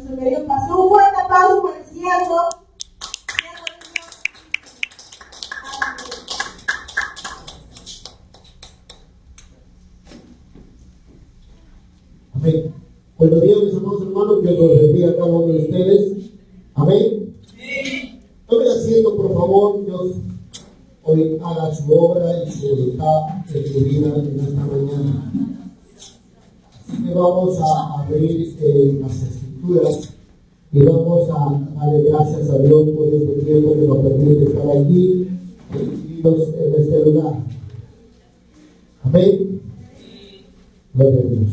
nuestro querido pastor. Un fuerte aplauso por el siervo. Amén. Buenos días, mis amados hermanos. Dios los bendiga a cada uno de ustedes. Amén. Tomen asiento, por favor. Dios hoy haga su obra y su voluntad en tu vida en esta mañana. Así que vamos a abrir las Escrituras y vamos a darle gracias a Dios por este tiempo que nos permite estar aquí reunidos en este lugar. Amén. Gloria a Dios.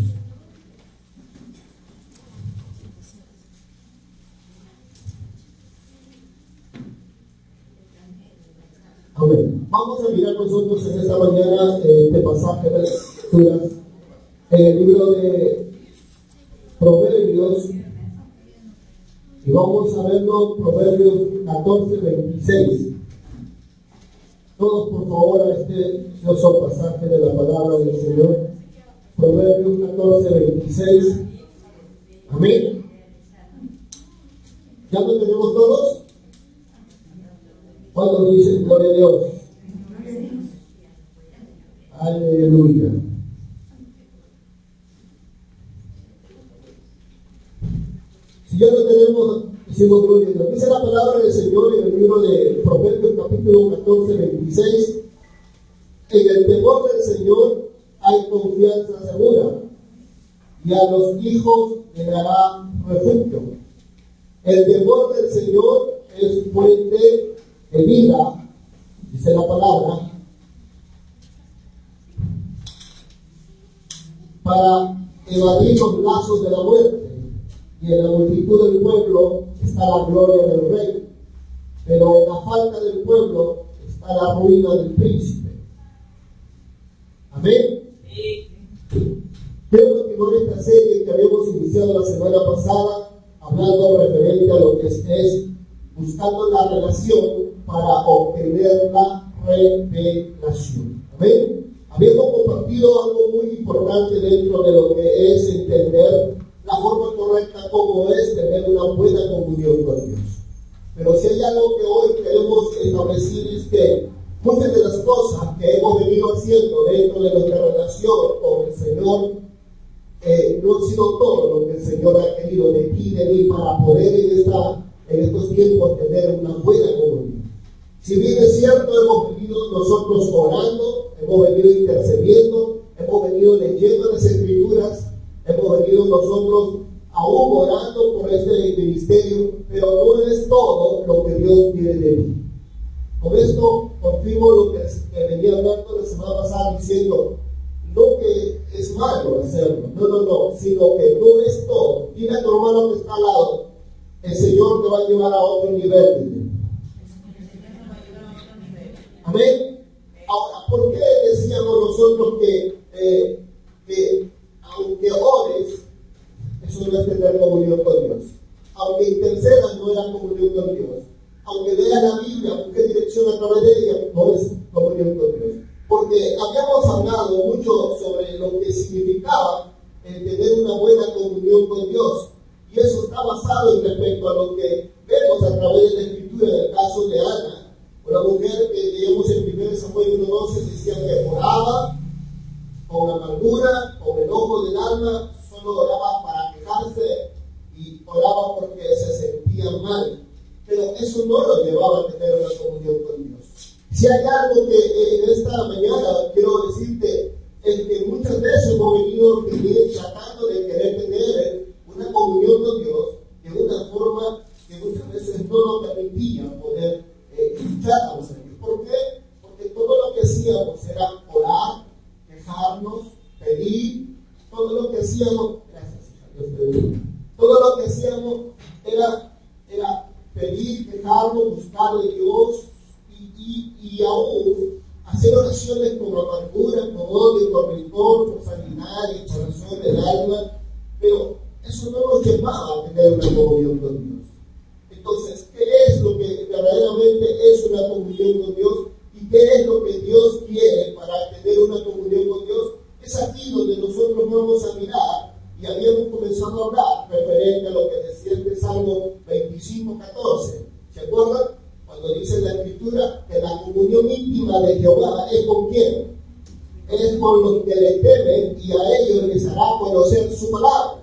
Amén. Vamos a mirar nosotros en esta mañana este pasaje de las Escrituras en el libro de Proverbios y vamos a verlo Proverbios 14:26. Todos por favor a este precioso pasaje de la palabra del Señor. Proverbios 14:26. Amén. ¿Ya lo tenemos todos? ¿Cuándo dicen gloria a Dios? Aleluya. Si ya lo tenemos, decimos gloria a Dios. Dice la palabra del Señor en el libro de Proverbios capítulo 14:26. En el temor del Señor hay confianza segura, y a los hijos le dará refugio. El temor del Señor es fuente de vida, dice la palabra, para evadir los lazos de la muerte, y en la multitud del pueblo está la gloria del rey, pero en la falta del pueblo está la ruina del príncipe. Amén. Quiero continuar esta serie que habíamos iniciado la semana pasada, hablando referente a lo que es buscando la relación para obtener la revelación. Amén. Habíamos compartido algo muy importante dentro de lo que es entender la forma correcta como es tener una buena comunión con Dios. Pero si hay algo que hoy queremos establecer es que muchas de las cosas que hemos venido haciendo dentro de nuestra relación con el Señor no ha sido todo lo que el Señor ha querido de ti y de mí para poder en estos tiempos tener una buena comunión. Si bien es cierto, hemos venido nosotros orando, hemos venido intercediendo, hemos venido leyendo las Escrituras, hemos venido nosotros aún orando por este ministerio, pero no es todo lo que Dios quiere de mí. Con esto confirmo lo que venía hablando la semana pasada diciendo, no que es malo hacerlo, no, sino que no es todo. Dile a tu hermano que está al lado, el Señor te va a llevar a otro nivel. Amén. Ahora, ¿por qué decíamos nosotros que aunque ores, eso no es tener comunión con Dios? Aunque intercedas, no era comunión con Dios. Aunque leas la Biblia, busques dirección a través de ella, no es comunión con Dios. Porque habíamos hablado mucho sobre lo que significaba el tener una buena comunión con Dios. Y eso está basado en respecto a lo que vemos a través de la Escritura en el caso de Ana, una mujer que leemos en 1 Samuel 1:12, decía que oraba con amargura, con enojo del alma, solo oraba para quejarse y oraba porque se sentía mal. Pero eso no lo llevaba a tener una comunión con Dios. Si hay algo que en esta mañana quiero decirte, es que muchas veces hemos venido tratando de querer tener una comunión con Dios de una forma que muchas veces no nos permitía poder escuchar a Dios. ¿Por qué? Porque todo lo que hacíamos era orar, quejarnos, pedir, todo lo que hacíamos, gracias a Dios, todo lo que hacíamos era pedir, quejarnos, buscar de Dios y aún hacer oraciones con amargura, con odio, con rencor, por sanguinaria, por razón del alma, pero eso no nos llevaba a tener una comunión con Dios. Entonces, ¿qué es lo que verdaderamente es una comunión con Dios? ¿Y qué es lo que Dios quiere para tener una comunión con Dios? Es aquí donde nosotros vamos a mirar, y habíamos comenzado a hablar referente a lo que decía este Salmo 25:14. ¿Se acuerdan? Cuando dice la Escritura que la comunión íntima de Jehová es con quién? Es con los que le temen, y a ellos les hará conocer su palabra.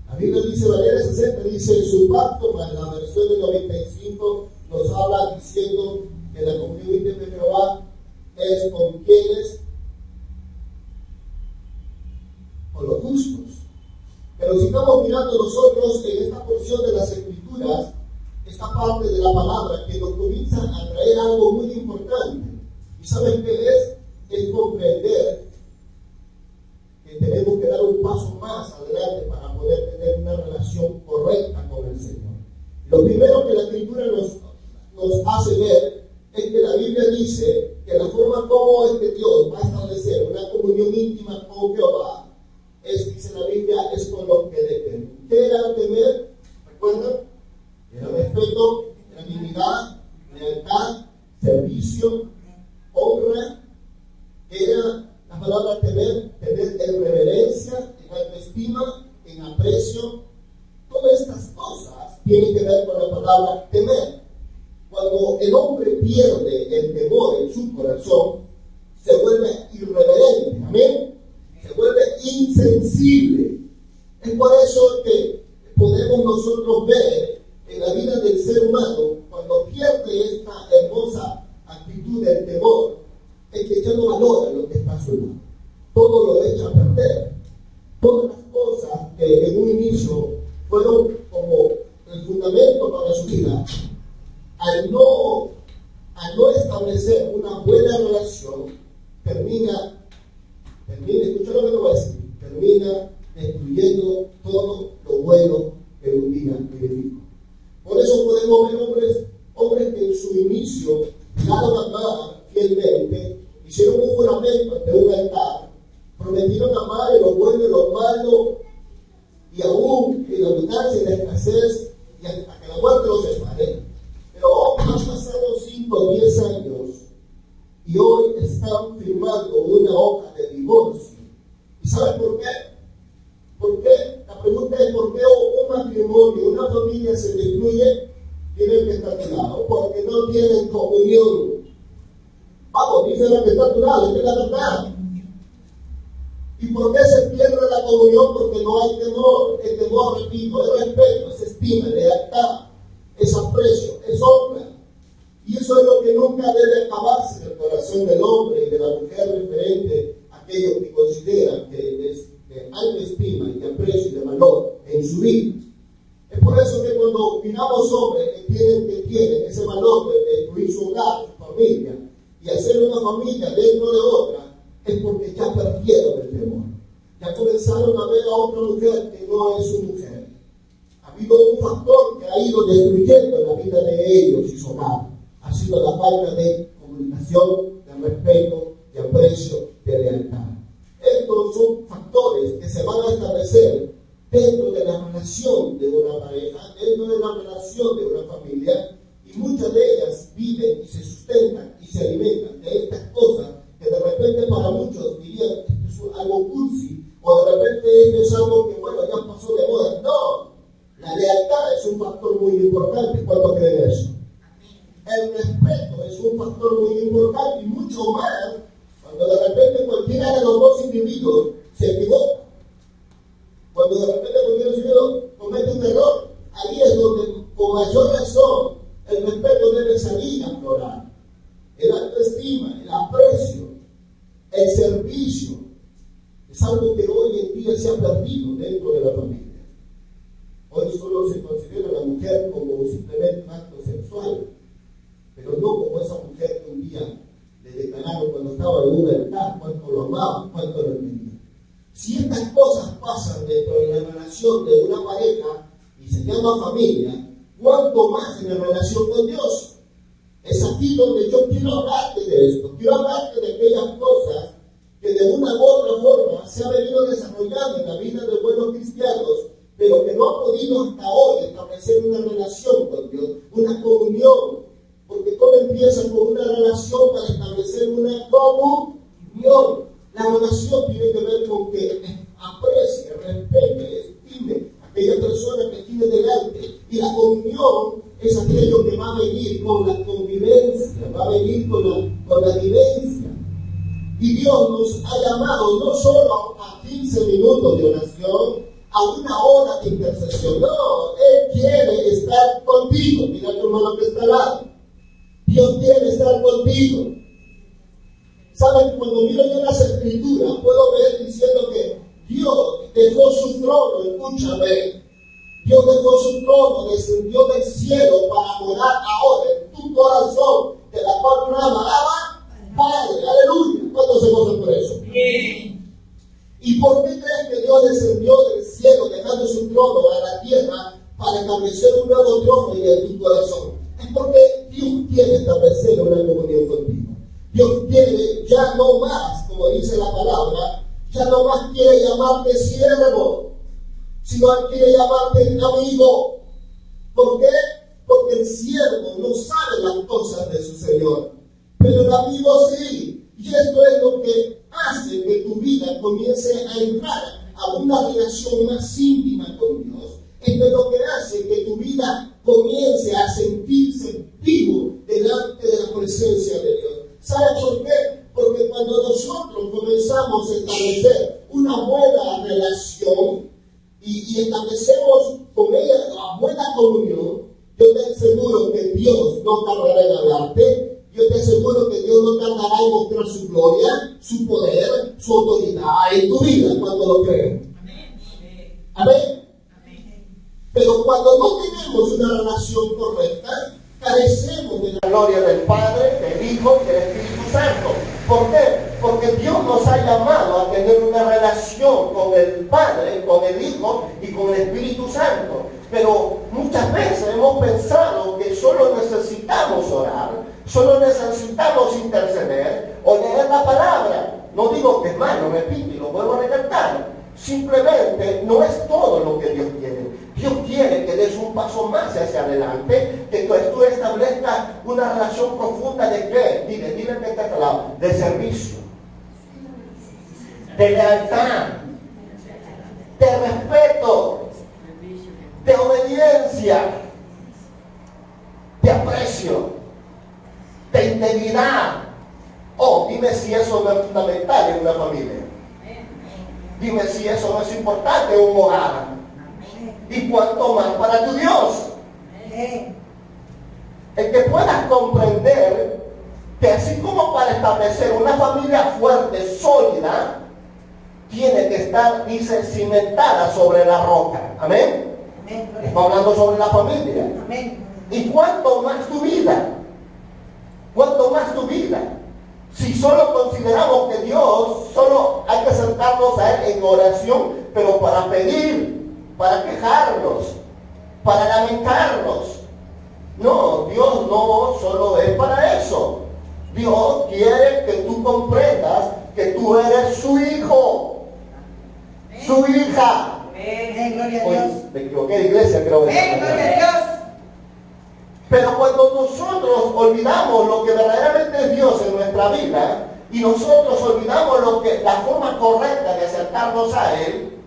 La Biblia dice, Valera 60, dice su pacto, más la versión del 95 nos habla diciendo que la comunión íntima de Jehová es con quienes, con los justos. Pero si estamos mirando nosotros en esta porción de las Escrituras, esta parte de la palabra que nos comienza a traer algo muy importante. ¿Y saben qué es? Es comprender que tenemos que dar un paso más adelante para poder tener una relación correcta con el Señor. Lo primero que la Escritura nos hace ver es que la Biblia dice que la forma como es que Dios va a establecer una comunión íntima con Jehová es, dice la Biblia, es con los que le temen. ¿Qué era temer? ¿Recuerdan? Era respeto, era dignidad, lealtad, servicio, honra. Era la palabra tener en reverencia, en autoestima, en aprecio. Todas estas cosas tienen que ver con la palabra temer. Cuando el hombre pierde el temor en su corazón, se vuelve irreverente, amén, se vuelve insensible. Es por eso que podemos nosotros ver en la vida del ser humano, cuando pierde esta hermosa actitud del temor, es que ya no valora lo que está a su lado. Todo lo echa a perder. Todas las cosas que en un inicio fueron como el fundamento para su vida, al no establecer una buena relación, termina, escucha lo que te voy a decir, termina destruyendo todo lo bueno que un día edificó. Por eso podemos ver hombres que en su inicio juraron amar fielmente, hicieron un juramento ante un altar, prometieron amar en lo bueno y lo malo, y aún en la abundancia y la escasez, y hasta que la muerte los separe. Pero han pasado 5 o 10 años y hoy están firmando una hoja de divorcio. ¿Y saben por qué? ¿Por qué? La pregunta es: ¿por qué un matrimonio, una familia se destruye? Tienen que estar a tu lado, porque no tienen comunión. Vamos, dice la que está a tu lado, es que es la verdad. ¿Y por qué se pierde la comunión? Porque no hay temor. El temor, repito, es respeto, es estima, es lealtad, es aprecio, es honra. Y eso es lo que nunca debe acabarse en el corazón del hombre y de la mujer referente a aquellos que consideran que es de alta estima y de aprecio y de valor en su vida. Es por eso que cuando miramos hombres que tienen ese valor de destruir su hogar, su familia, y hacer una familia dentro de otra, es porque ya perdieron el temor. Ya comenzaron a ver a otra mujer que no es su mujer. Ha habido un factor que ha ido destruyendo la vida de ellos y su hogar. Ha sido la falta de comunicación, de respeto, de aprecio, de lealtad. Estos son factores que se van a establecer dentro de la relación de una pareja, dentro de la relación de una familia, y muchas de ellas viven y se sustentan y se alimentan de estas cosas que de repente para muchos dirían esto es algo cursi, o de repente esto es algo que bueno, ya pasó de moda. No, la lealtad es un factor muy importante. ¿Cuánto creen eso? El respeto es un factor muy importante, y mucho más cuando de repente cualquiera de los dos individuos se equivoca. Cuando de repente cualquier individuo comete un error, ahí es donde con mayor razón el respeto debe salir a aflorar. El autoestima, el aprecio, el servicio, es algo que hoy en día se ha perdido dentro de la familia. Hoy solo se considera a la mujer como simplemente un acto sexual, pero no como esa mujer que un día le declararon cuando estaba en un altar cuánto lo amaba, cuánto lo quería. Si estas cosas pasan dentro de la relación de una pareja y se llama familia, ¿cuánto más en la relación con Dios? Es aquí donde yo quiero hablarte de esto. Quiero hablarte de aquellas cosas que de una u otra forma se ha venido desarrollando en la vida de buenos cristianos, pero que no han podido hasta hoy establecer una relación con Dios, una comunión. Porque todo empieza con una relación para establecer una comunión. La relación tiene que ver con que aprecie, respete, estime a aquella persona que tiene delante, con la convivencia, va a venir con la vivencia. Y Dios nos ha llamado no solo a 15 minutos de oración, a una hora de intercesión. No, Él quiere estar contigo. Mira a tu hermano que está al lado. Dios quiere estar contigo. ¿Saben? Cuando miro yo las escrituras, puedo ver diciendo que Dios dejó su trono, escúchame. Dios dejó su trono, descendió del cielo para morar ahora en tu corazón, de la cual clama, alaba, Padre, aleluya. ¿Cuántos se gozan por eso? ¿Y por qué crees que Dios descendió del cielo, dejando su trono a la tierra, para establecer un nuevo trono en tu corazón? Es porque Dios quiere establecer una comunión contigo. Dios quiere ya no más, como dice la palabra, ya no más quiere llamarte siervo, sino Él quiere llamarte amigo. ¿Por qué? Porque el siervo no sabe las cosas de su Señor, pero el amigo sí. Y esto es lo que hace que tu vida comience a entrar a una relación más íntima con Dios. Esto es lo que hace que tu vida comience a sentirse vivo delante de la presencia de Dios. ¿Sabes por qué? Porque cuando nosotros comenzamos a establecer una buena relación y establecemos con ella la buena comunión, yo te aseguro que Dios no tardará en hablarte. Yo te aseguro que Dios no tardará en mostrar su gloria, su poder, su autoridad en tu vida cuando lo crees. Amén. Pero cuando no tenemos una relación correcta, carecemos de la gloria del Padre, del Hijo y del Espíritu Santo. ¿Por qué? Porque Dios nos ha llamado a tener una relación con el Padre, con el Hijo y con el Espíritu Santo. Pero muchas veces hemos pensado que solo necesitamos orar, solo necesitamos interceder o leer la palabra. No digo que es malo, repito y lo vuelvo a recalcar. Simplemente no es todo lo que Dios quiere. Dios quiere que des un paso más hacia adelante, que tú establezcas una relación profunda de qué, dile que está al lado, de servicio, de lealtad, de respeto, de obediencia, de aprecio, de integridad. Oh, dime si eso no es fundamental en una familia. Dime si eso no es importante en un hogar. Y cuanto más para tu Dios. El que puedas comprender que así como para establecer una familia fuerte, sólida, tiene que estar, dice, cimentada sobre la roca. Amén. Está hablando sobre la familia. Y cuanto más tu vida. Cuanto más tu vida. Si solo consideramos que Dios, solo hay que acercarnos a Él en oración, pero para pedir, para quejarnos, para lamentarnos. No, Dios no solo es para eso. Dios quiere que tú comprendas que tú eres su hijo, su hija. Gloria a Dios. Me equivoqué de iglesia, creo. Gloria a Dios. Pero cuando nosotros olvidamos lo que verdaderamente es Dios en nuestra vida y nosotros olvidamos la forma correcta de acercarnos a Él,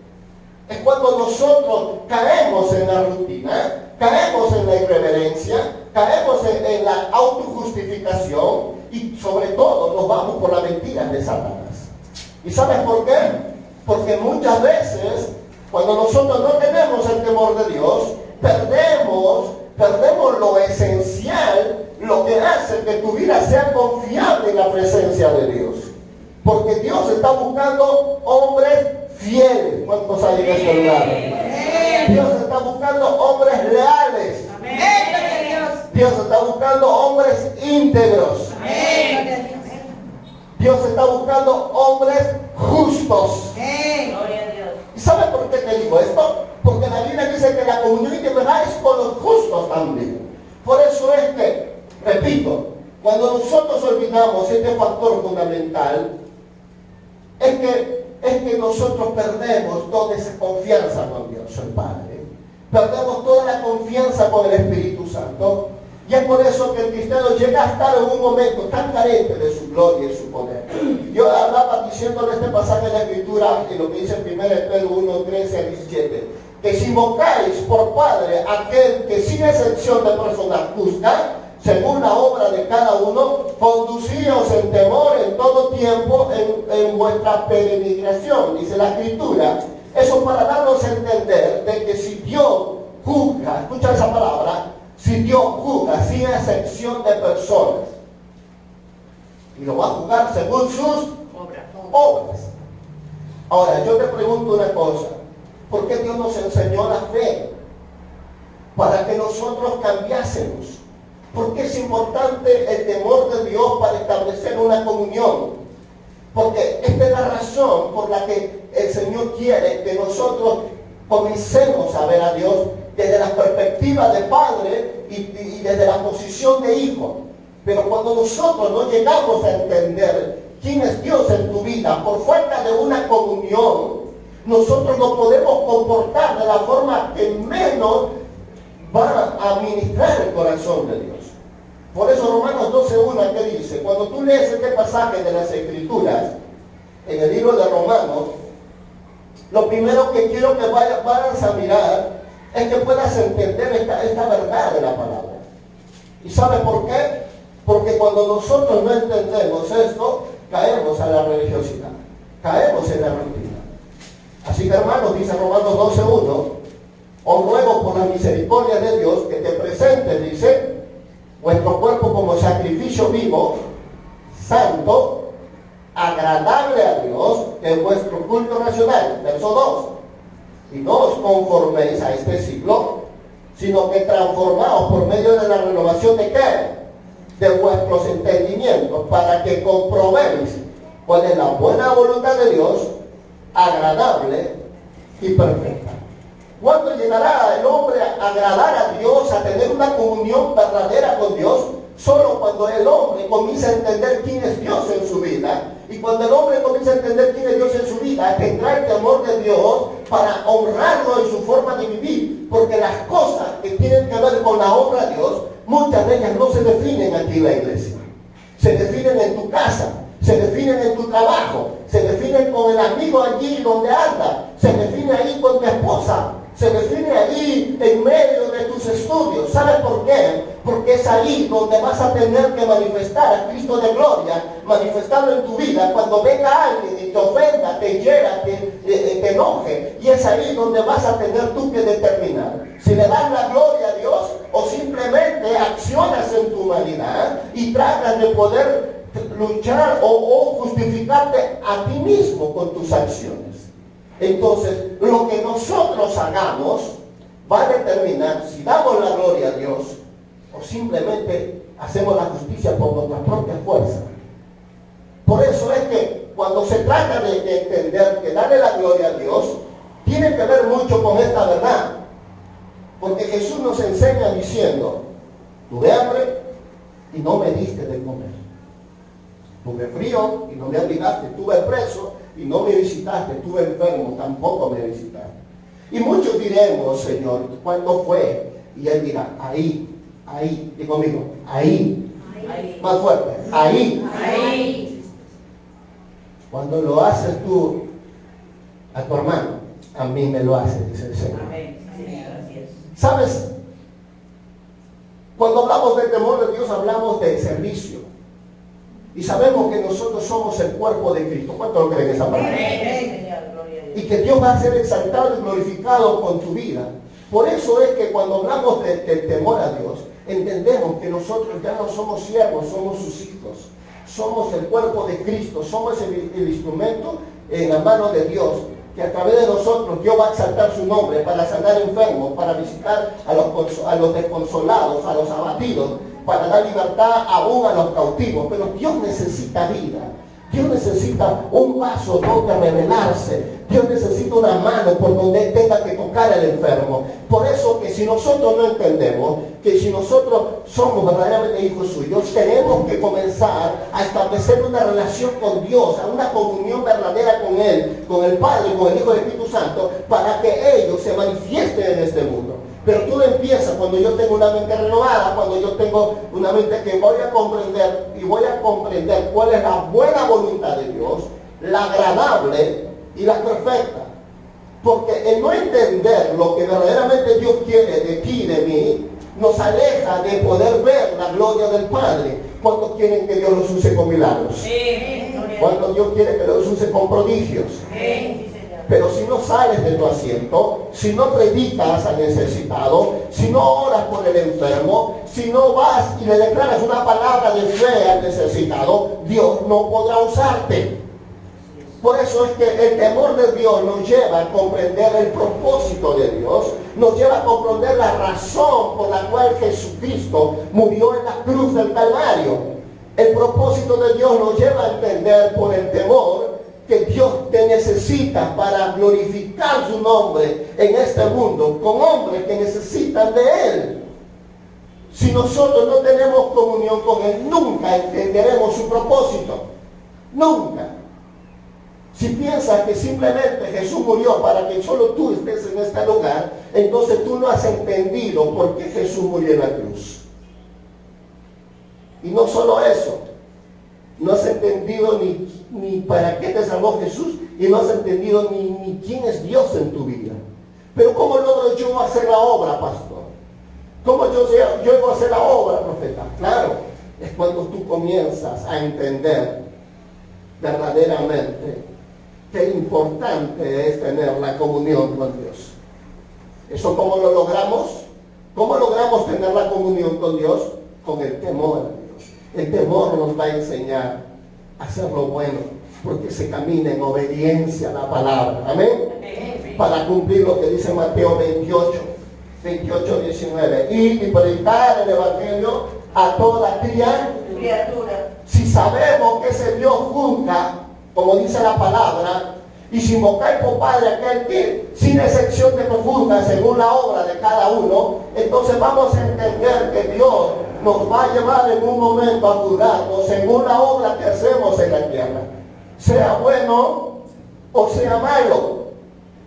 es cuando nosotros caemos en la rutina, caemos en la irreverencia, caemos en la autojustificación y sobre todo nos vamos por las mentiras de Satanás. ¿Y sabes por qué? Porque muchas veces cuando nosotros no tenemos el temor de Dios, perdemos lo esencial, lo que hace que tu vida sea confiable en la presencia de Dios. Porque Dios está buscando hombres fieles. ¿Cuántos hay en este lugar? Dios está buscando hombres leales. Dios está buscando hombres íntegros. Dios está buscando hombres justos. ¿Y sabe por qué te digo esto? Porque la Biblia dice que la comunión integral es con los justos también. Por eso es que, repito, cuando nosotros olvidamos este factor fundamental, es que nosotros perdemos toda esa confianza con Dios, el Padre. Perdemos toda la confianza con el Espíritu Santo. Y es por eso que el cristiano llega a estar en un momento tan carente de su gloria y su poder. Yo hablaba diciendo en este pasaje de la Escritura, en lo que dice 1 Pedro 1, 13 a 17, que si invocáis por Padre aquel que sin excepción de personas juzga, según la obra de cada uno, conducíos en temor en todo tiempo en vuestra peregrinación, dice la Escritura. Eso para darnos a entender de que si Dios juzga, escucha esa palabra, si Dios juzga sin excepción de personas, y lo va a juzgar según sus obras. Ahora, yo te pregunto una cosa, ¿por qué Dios nos enseñó la fe? Para que nosotros cambiásemos. ¿Por qué es importante el temor de Dios para establecer una comunión? Porque esta es la razón por la que el Señor quiere que nosotros comencemos a ver a Dios desde la perspectiva de padre y desde la posición de hijo. Pero cuando nosotros no llegamos a entender quién es Dios en tu vida, por falta de una comunión, nosotros nos podemos comportar de la forma que menos va a administrar el corazón de Dios. Por eso Romanos 12:1 que dice, cuando tú lees este pasaje de las Escrituras, en el libro de Romanos, lo primero que quiero que vayas a mirar es que puedas entender esta verdad de la palabra. ¿Y sabes por qué? Porque cuando nosotros no entendemos esto, caemos a la religiosidad, caemos en la rutina. Así que, hermanos, dice Romanos 12:1, os ruego por la misericordia de Dios que te presentes, dice, vuestro cuerpo como sacrificio vivo, santo, agradable a Dios, que es vuestro culto racional. Verso 2. Y no os conforméis a este siglo, sino que transformaos por medio de la renovación de ¿qué? De vuestros entendimientos, para que comprobéis cuál es la buena voluntad de Dios, agradable y perfecta. ¿Cuándo llegará el hombre a agradar a Dios, a tener una comunión verdadera con Dios? Solo cuando el hombre comienza a entender quién es Dios en su vida. Y cuando el hombre comienza a entender quién es Dios en su vida, tendrá el temor de Dios para honrarlo en su forma de vivir. Porque las cosas que tienen que ver con la obra de Dios, muchas de ellas no se definen aquí en la iglesia. Se definen en tu casa, se definen en tu trabajo, se definen con el amigo allí donde anda, se define ahí con tu esposa, se define ahí en medio de tus estudios. ¿Sabes por qué? Porque es ahí donde vas a tener que manifestar a Cristo de gloria, manifestarlo en tu vida. Cuando venga alguien y te ofenda, te hiera, te enoje, y es ahí donde vas a tener tú que determinar si le das la gloria a Dios o simplemente accionas en tu humanidad y tratas de poder luchar o justificarte a ti mismo con tus acciones. Entonces, lo que nosotros hagamos va a determinar si damos la gloria a Dios o simplemente hacemos la justicia por nuestra propia fuerza. Por eso es que cuando se trata de entender que darle la gloria a Dios, tiene que ver mucho con esta verdad. Porque Jesús nos enseña diciendo, tuve hambre y no me diste de comer. Tuve frío y no me abrigaste. Tuve preso y no me visitaste. Tuve enfermo, tampoco me visitaste. Y muchos diremos, Señor, ¿cuándo fue? Y Él dirá, ahí. Digo conmigo, ahí. Más fuerte, ahí. Cuando lo haces tú a tu hermano, a mí me lo haces, dice el Señor. ¿Sabes? Cuando hablamos del temor de Dios, hablamos del servicio. Y sabemos que nosotros somos el cuerpo de Cristo. ¿Cuántos lo creen esa palabra? Y que Dios va a ser exaltado y glorificado con tu vida. Por eso es que cuando hablamos del temor a Dios, entendemos que nosotros ya no somos siervos, somos sus hijos. Somos el cuerpo de Cristo, somos el instrumento en la mano de Dios, que a través de nosotros Dios va a exaltar su nombre para sanar enfermos, para visitar a los desconsolados, a los abatidos, para dar libertad aún a los cautivos. Pero Dios necesita vida. Dios necesita un vaso donde revelarse. Dios necesita una mano por donde Él tenga que tocar al enfermo. Por eso que si nosotros no entendemos que si nosotros somos verdaderamente hijos suyos, tenemos que comenzar a establecer una relación con Dios, a una comunión verdadera con Él, con el Padre, con el Hijo y el Espíritu Santo, para que ellos se manifiesten en este mundo. Pero todo empieza cuando yo tengo una mente renovada, cuando yo tengo una mente que voy a comprender cuál es la buena voluntad de Dios, la agradable y la perfecta. Porque el no entender lo que verdaderamente Dios quiere de ti y de mí, nos aleja de poder ver la gloria del Padre. ¿Cuántos quieren que Dios los use con milagros? ¿Cuántos Dios quiere que los use con prodigios? Pero si no sales de tu asiento, si no predicas al necesitado, si no oras por el enfermo, si no vas y le declaras una palabra de fe al necesitado, Dios no podrá usarte. Por eso es que el temor de Dios nos lleva a comprender el propósito de Dios, nos lleva a comprender la razón por la cual Jesucristo murió en la cruz del Calvario. El propósito de Dios nos lleva a entender por el temor que Dios te necesita para glorificar su nombre en este mundo, con hombres que necesitan de Él. Si nosotros no tenemos comunión con Él, nunca entenderemos su propósito. Nunca. Si piensas que simplemente Jesús murió para que solo tú estés en este lugar, entonces tú no has entendido por qué Jesús murió en la cruz. Y no solo eso, no has entendido ni para qué te salvó Jesús, y no has entendido ni quién es Dios en tu vida. Pero ¿cómo logro yo hacer la obra, pastor? ¿Cómo yo llego a hacer la obra, profeta? Claro, es cuando tú comienzas a entender verdaderamente qué importante es tener la comunión con Dios. ¿Eso cómo lo logramos? ¿Cómo logramos tener la comunión con Dios? Con el temor a Dios. El temor nos va a enseñar a hacer lo bueno, porque se camina en obediencia a la palabra. Amén. Para cumplir lo que dice Mateo 28, 19. Y predicar el evangelio a toda criatura. Si sabemos que ese Dios juzga, como dice la palabra, y si invocáis por Padre aquel que, sin excepción de profunda, según la obra de cada uno, entonces vamos a entender que Dios nos va a llevar en un momento a juzgarnos según la obra que hacemos en la tierra, sea bueno o sea malo.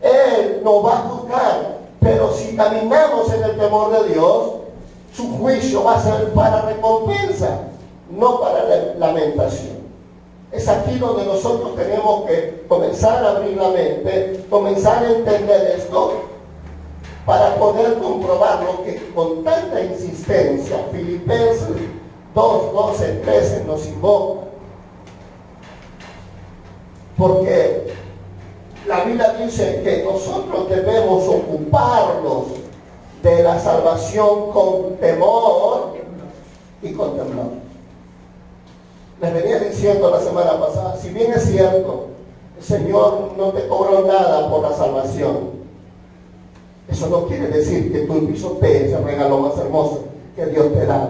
Él nos va a juzgar, pero si caminamos en el temor de Dios, su juicio va a ser para recompensa, no para lamentación. Es aquí donde nosotros tenemos que comenzar a abrir la mente, comenzar a entender esto, para poder comprobar lo que con tanta insistencia Filipenses 2, 12, 13 nos invoca. Porque la Biblia dice que nosotros debemos ocuparnos de la salvación con temor y con temblor. Les venía diciendo la semana pasada, si bien es cierto, el Señor no te cobró nada por la salvación, eso no quiere decir que tú pisotees el regalo más hermoso que Dios te da.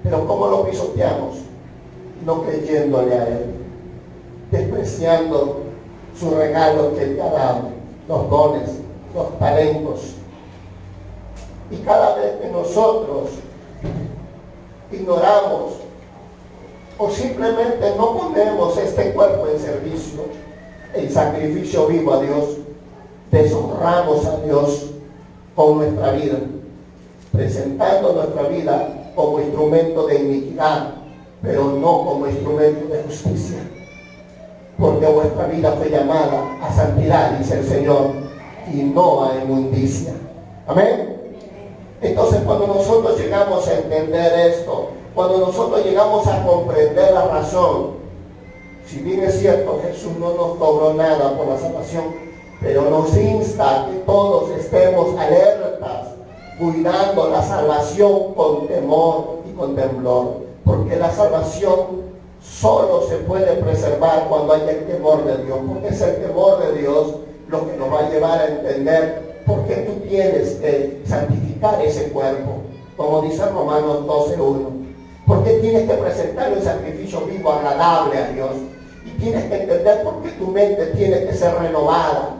Pero ¿cómo lo pisoteamos? No creyéndole a Él, despreciando su regalo que Él te ha dado, los dones, los talentos. Y cada vez que nosotros ignoramos o simplemente no ponemos este cuerpo en servicio, en sacrificio vivo a Dios, deshonramos a Dios con nuestra vida, presentando nuestra vida como instrumento de iniquidad, pero no como instrumento de justicia. Porque vuestra vida fue llamada a santidad, dice el Señor, y no a inmundicia. Amén. Entonces, cuando nosotros llegamos a entender esto, cuando nosotros llegamos a comprender la razón, si bien es cierto, Jesús no nos cobró nada por la salvación, pero nos insta a que todos estemos alertas, cuidando la salvación con temor y con temblor, porque la salvación solo se puede preservar cuando hay el temor de Dios, porque es el temor de Dios lo que nos va a llevar a entender por qué tú tienes que santificar ese cuerpo, como dice Romanos 12:1. ¿Por qué tienes que presentar un sacrificio vivo agradable a Dios? Y tienes que entender por qué tu mente tiene que ser renovada.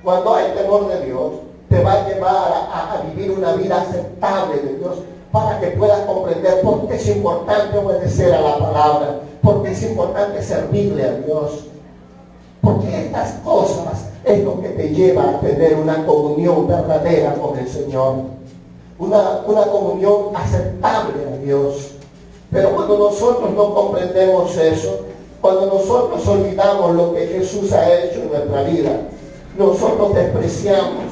Cuando hay temor de Dios, te va a llevar a vivir una vida aceptable de Dios, para que puedas comprender por qué es importante obedecer a la palabra, por qué es importante servirle a Dios. Porque estas cosas es lo que te lleva a tener una comunión verdadera con el Señor. Una comunión aceptable a Dios. Pero cuando nosotros no comprendemos eso, cuando nosotros olvidamos lo que Jesús ha hecho en nuestra vida, nosotros despreciamos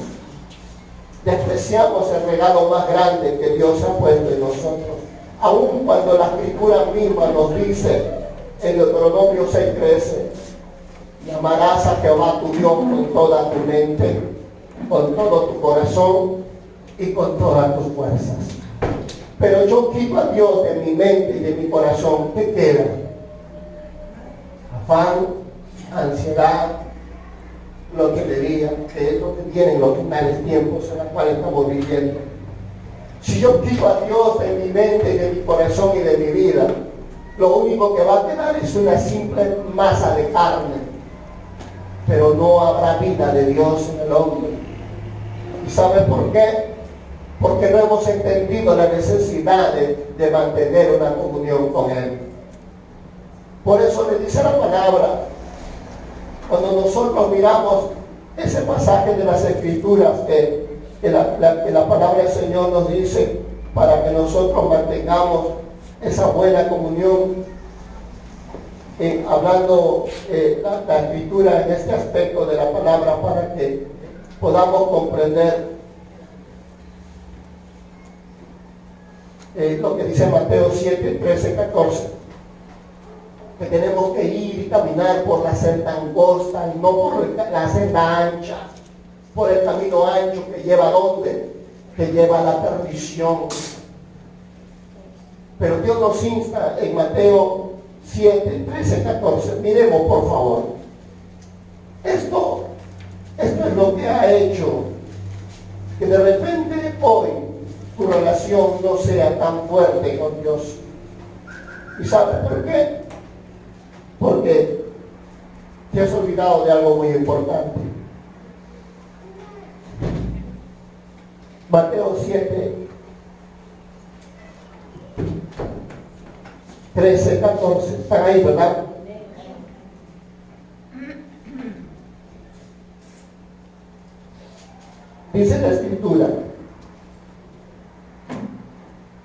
despreciamos el regalo más grande que Dios ha puesto en nosotros. Aun cuando la Escritura misma nos dice en Deuteronomio 6:13, y amarás a Jehová tu Dios con toda tu mente, con todo tu corazón y con todas tus fuerzas. Pero yo quito a Dios de mi mente y de mi corazón. ¿Qué queda? Afán, ansiedad, lotería, que es lo que viene en los finales tiempos en los cuales estamos viviendo. Si yo quito a Dios de mi mente, de mi corazón y de mi vida, lo único que va a quedar es una simple masa de carne, pero no habrá vida de Dios en el hombre. ¿Y sabes por qué? Porque no hemos entendido la necesidad de mantener una comunión con Él. Por eso le dice la palabra, cuando nosotros miramos ese pasaje de las Escrituras que la palabra del Señor nos dice para que nosotros mantengamos esa buena comunión, hablando la Escritura en este aspecto de la palabra para que podamos comprender lo que dice Mateo 7, 13, 14, que tenemos que ir y caminar por la senda angosta y no por la senda ancha, por el camino ancho que lleva a ¿dónde? Que lleva a la perdición. Pero Dios nos insta en Mateo 7, 13, 14. Miremos por favor. Esto es lo que ha hecho que de repente hoy tu relación no sea tan fuerte con Dios. ¿Y sabes por qué? Porque te has olvidado de algo muy importante. Mateo 7, 13, 14. Están ahí, ¿verdad? Dice la Escritura: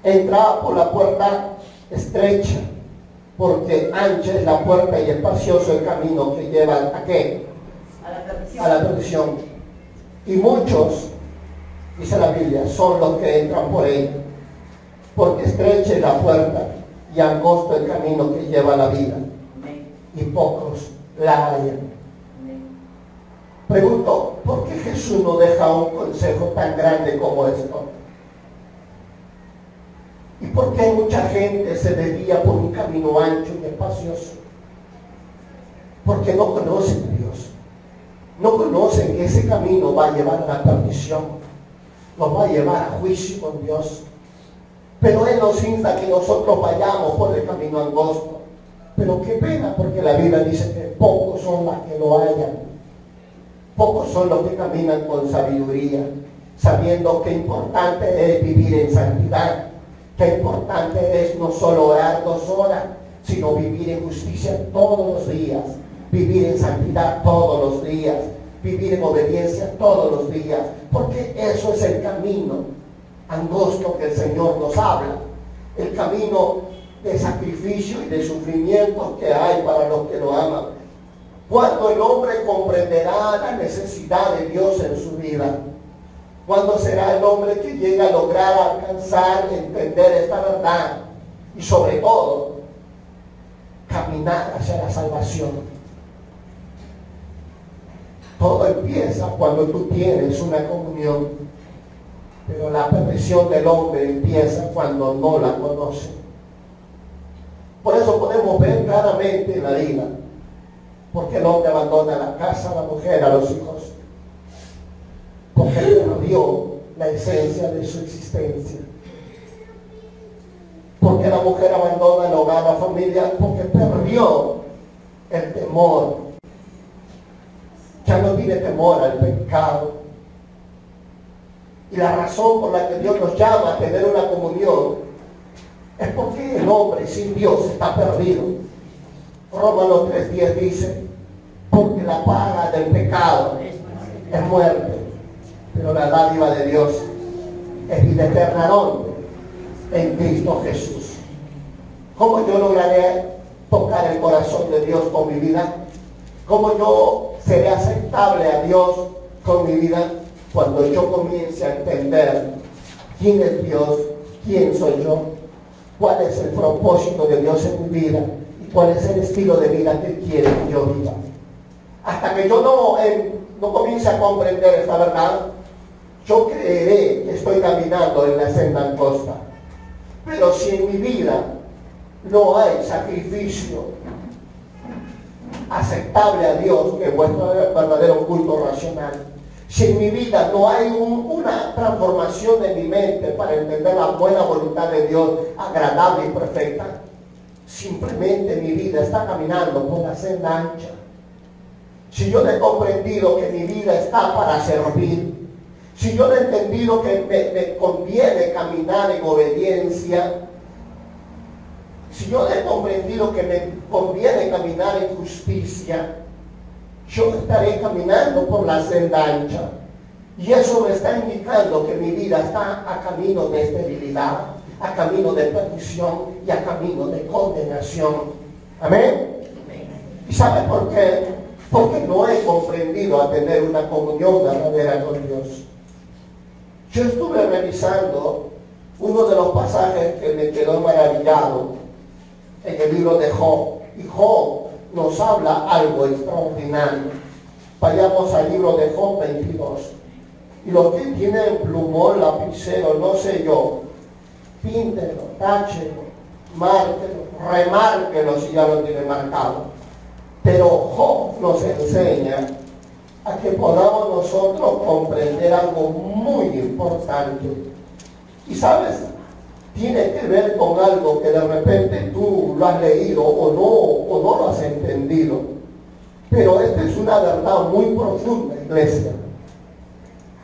entrad por la puerta estrecha, porque ancha es la puerta y espacioso el camino que lleva ¿a qué? A la perdición. Y muchos, dice la Biblia, son los que entran por ella, porque estrecha es la puerta y angosto el camino que lleva a la vida, y pocos la hallan. Pregunto, ¿por qué Jesús no deja un consejo tan grande como esto? ¿Y por qué mucha gente se desvía por un camino ancho y espacioso? Porque no conocen a Dios. No conocen que ese camino va a llevar a la perdición. Nos va a llevar a juicio con Dios. Pero Él nos insta que nosotros vayamos por el camino angosto. Pero qué pena, porque la Biblia dice que pocos son los que lo hallan. Pocos son los que caminan con sabiduría, sabiendo qué importante es vivir en santidad. Qué importante es no solo orar 2 horas, sino vivir en justicia todos los días, vivir en santidad todos los días, vivir en obediencia todos los días, porque eso es el camino angosto que el Señor nos habla, el camino de sacrificio y de sufrimiento que hay para los que lo aman. Cuando el hombre comprenderá la necesidad de Dios en su vida, ¿cuándo será el hombre que llega a lograr alcanzar, entender esta verdad y sobre todo caminar hacia la salvación? Todo empieza cuando tú tienes una comunión, pero la perdición del hombre empieza cuando no la conoce. Por eso podemos ver claramente en la vida porque el hombre abandona la casa, la mujer, a los hijos, porque perdió la esencia de su existencia. Porque la mujer abandona el hogar, la familia, porque perdió el temor. Ya no tiene temor al pecado. Y la razón por la que Dios nos llama a tener una comunión es porque el hombre sin Dios está perdido. Romanos 3:10 dice: porque la paga del pecado es muerte, pero la dádiva de Dios es vida eterna. ¿Dónde? En Cristo Jesús. ¿Cómo yo lograré tocar el corazón de Dios con mi vida? ¿Cómo yo seré aceptable a Dios con mi vida? cuando yo comience a entender quién es Dios, quién soy yo, cuál es el propósito de Dios en mi vida y cuál es el estilo de vida que quiere que yo viva. Hasta que yo no comience a comprender esta verdad, yo creeré que estoy caminando en la senda angosta. Pero si en mi vida no hay sacrificio aceptable a Dios, que es vuestro verdadero culto racional, si en mi vida no hay una transformación de mi mente para entender la buena voluntad de Dios, agradable y perfecta, simplemente mi vida está caminando por la senda ancha. Si yo no he comprendido que mi vida está para servir, si yo no he entendido que me conviene caminar en obediencia, si yo no he comprendido que me conviene caminar en justicia, yo estaré caminando por la senda ancha. Y eso me está indicando que mi vida está a camino de esterilidad, a camino de perdición y a camino de condenación. Amén. ¿Y sabe por qué? Porque no he comprendido a tener una comunión verdadera con Dios. Yo estuve revisando uno de los pasajes que me quedó maravillado en el libro de Job. Y Job nos habla algo extraordinario. Vayamos al libro de Job 22. Y los que tienen plumón, lapicero, no sé yo, píntelo, táchelo, márquelo, remárquelo si ya lo tiene marcado. Pero Job nos enseña a que podamos nosotros comprender algo muy importante. Y sabes, tiene que ver con algo que de repente tú lo has leído o no lo has entendido. Pero esta es una verdad muy profunda, iglesia.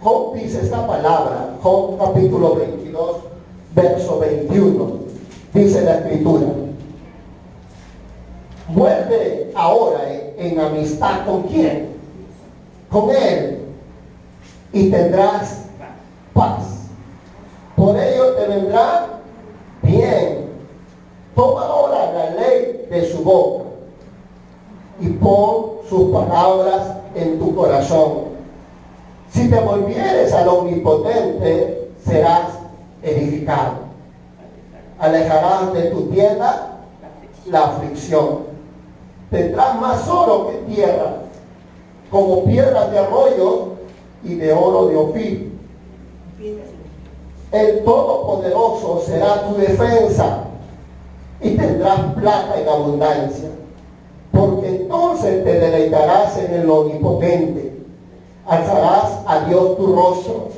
Job dice esta palabra, Job capítulo 22, verso 21. Dice la Escritura: vuelve ahora en amistad ¿con quién? Con Él, y tendrás paz. Por ello te vendrá bien. Toma ahora la ley de su boca y pon sus palabras en tu corazón. Si te volvieres al Omnipotente, serás edificado. Alejarás de tu tienda la aflicción. Tendrás más oro que tierra, como piedras de arroyo y de oro de Ofir. El Todopoderoso será tu defensa y tendrás plata en abundancia, porque entonces te deleitarás en el Omnipotente. Alzarás a Dios tu rostro,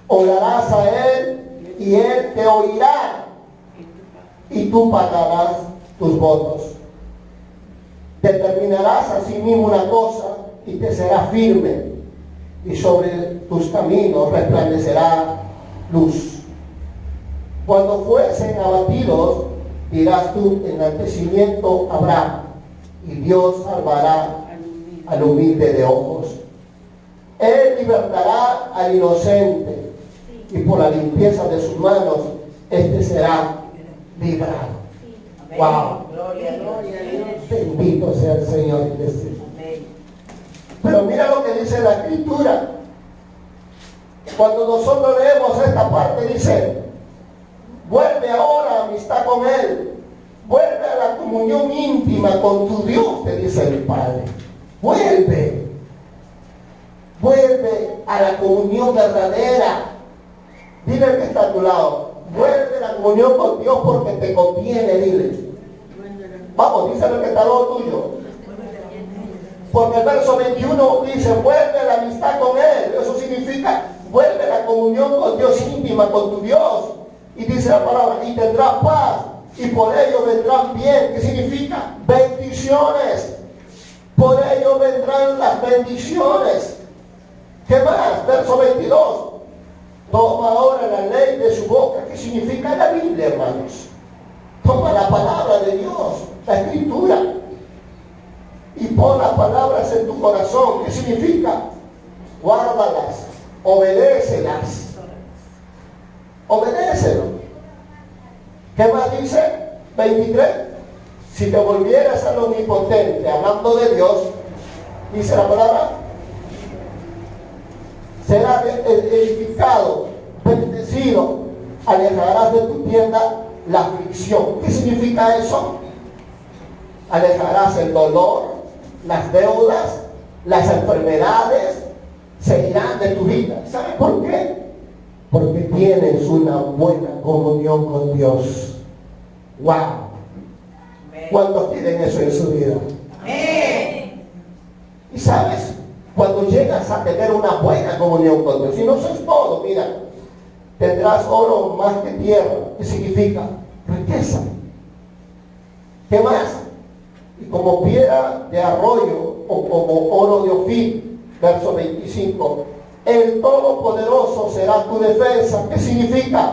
orarás a Él y Él te oirá, y tú pagarás tus votos. Determinarás a sí mismo una cosa y te será firme, y sobre tus caminos resplandecerá luz. Cuando fuesen abatidos, dirás tú: enaltecimiento habrá, y Dios salvará al humilde de ojos. Él libertará al inocente, y por la limpieza de sus manos, éste será librado. Wow. Bendito sea el Señor. Pero mira lo que dice la Escritura. Cuando nosotros leemos esta parte, dice: vuelve ahora a amistad con Él, vuelve a la comunión íntima con tu Dios, te dice el Padre. Vuelve a la comunión verdadera. Dile al que está a tu lado: vuelve a la comunión con Dios porque te conviene, dile. Vamos, díselo al que está al lado tuyo. Porque el verso 21 dice: vuelve a la amistad con Él. Eso significa: vuelve a la comunión con Dios íntima, con tu Dios. Y dice la palabra: y tendrás paz, y por ello vendrán bien. ¿Qué significa? Bendiciones. Por ello vendrán las bendiciones. ¿Qué más? Verso 22. Toma ahora la ley de su boca. ¿Qué significa la Biblia, hermanos? Toma la palabra de Dios, la Escritura, y pon las palabras en tu corazón. ¿Qué significa? Guárdalas, obedécelas. Obedécelo. ¿Qué más dice? 23. Si te volvieras al Omnipotente, hablando de Dios, dice la palabra, será edificado, bendecido. Alejarás de tu tienda la aflicción. ¿Qué significa eso? Alejarás el dolor, las deudas, las enfermedades, se irán de tu vida. ¿Sabes por qué? Porque tienes una buena comunión con Dios. ¡Wow! ¿Cuántos tienen eso en su vida? Amén. Y sabes, cuando llegas a tener una buena comunión con Dios, y no eso es todo, mira, tendrás oro más que tierra. ¿Qué significa? Riqueza. ¿Qué más? Y como piedra de arroyo o como oro de Ofir, verso 25, el Todopoderoso será tu defensa. ¿Qué significa?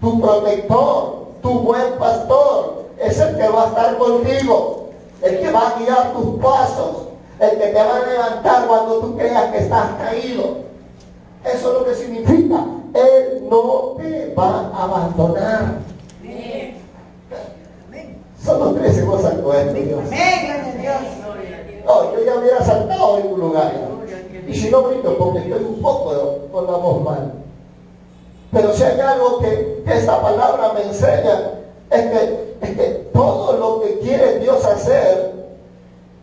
Tu protector, tu buen pastor, es el que va a estar contigo, el que va a guiar tus pasos, el que te va a levantar cuando tú creas que estás caído. Eso es lo que significa. Él no te va a abandonar. Solo 13 cosas con esto, Dios. Amén, gloria a Dios. No, yo ya hubiera saltado en un lugar. Y si no grito, porque estoy un poco con la voz mal. Pero si hay algo que esta palabra me enseña, es que todo lo que quiere Dios hacer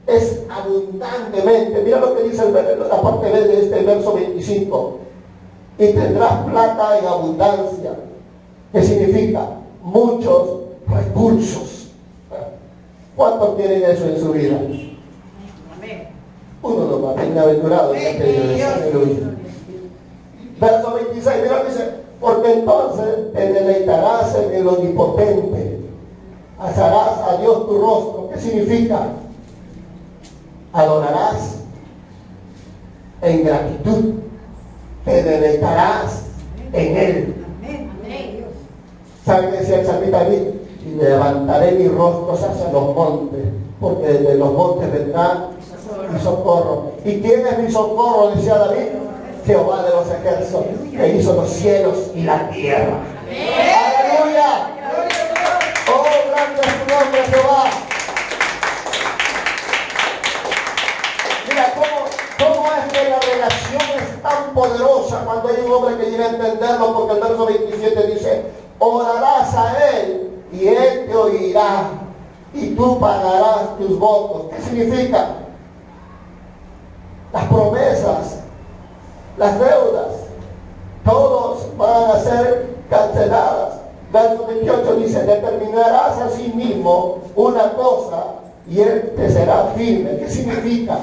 es abundantemente. Mira lo que dice la parte B de este verso 25. Y tendrás plata en abundancia. ¿Qué significa? Muchos recursos. ¿Cuántos tienen eso en su vida? Uno nomás, bienaventurado. Aleluya. Verso 26, mira, dice, porque entonces te deleitarás en el omnipotente, alzarás a Dios tu rostro. ¿Qué significa? Adorarás en gratitud, te deleitarás en Él. ¿Sabe qué decía el salmista David? Y levantaré mis rostros hacia los montes, porque desde los montes vendrá mi socorro. ¿Y quién es mi socorro? Decía David. Jehová de los ejércitos, que hizo los cielos y la tierra. ¡Aleluya! ¡Oh, grande es tu nombre, Jehová! Mira, ¿cómo es que la relación es tan poderosa cuando hay un hombre que llega a entenderlo? Porque el verso 27 dice, orarás a Él y Él te oirá y tú pagarás tus votos. ¿Qué significa? Las promesas, las deudas, todos van a ser canceladas. Verso 28 dice, determinarás a sí mismo una cosa y Él te será firme. ¿Qué significa?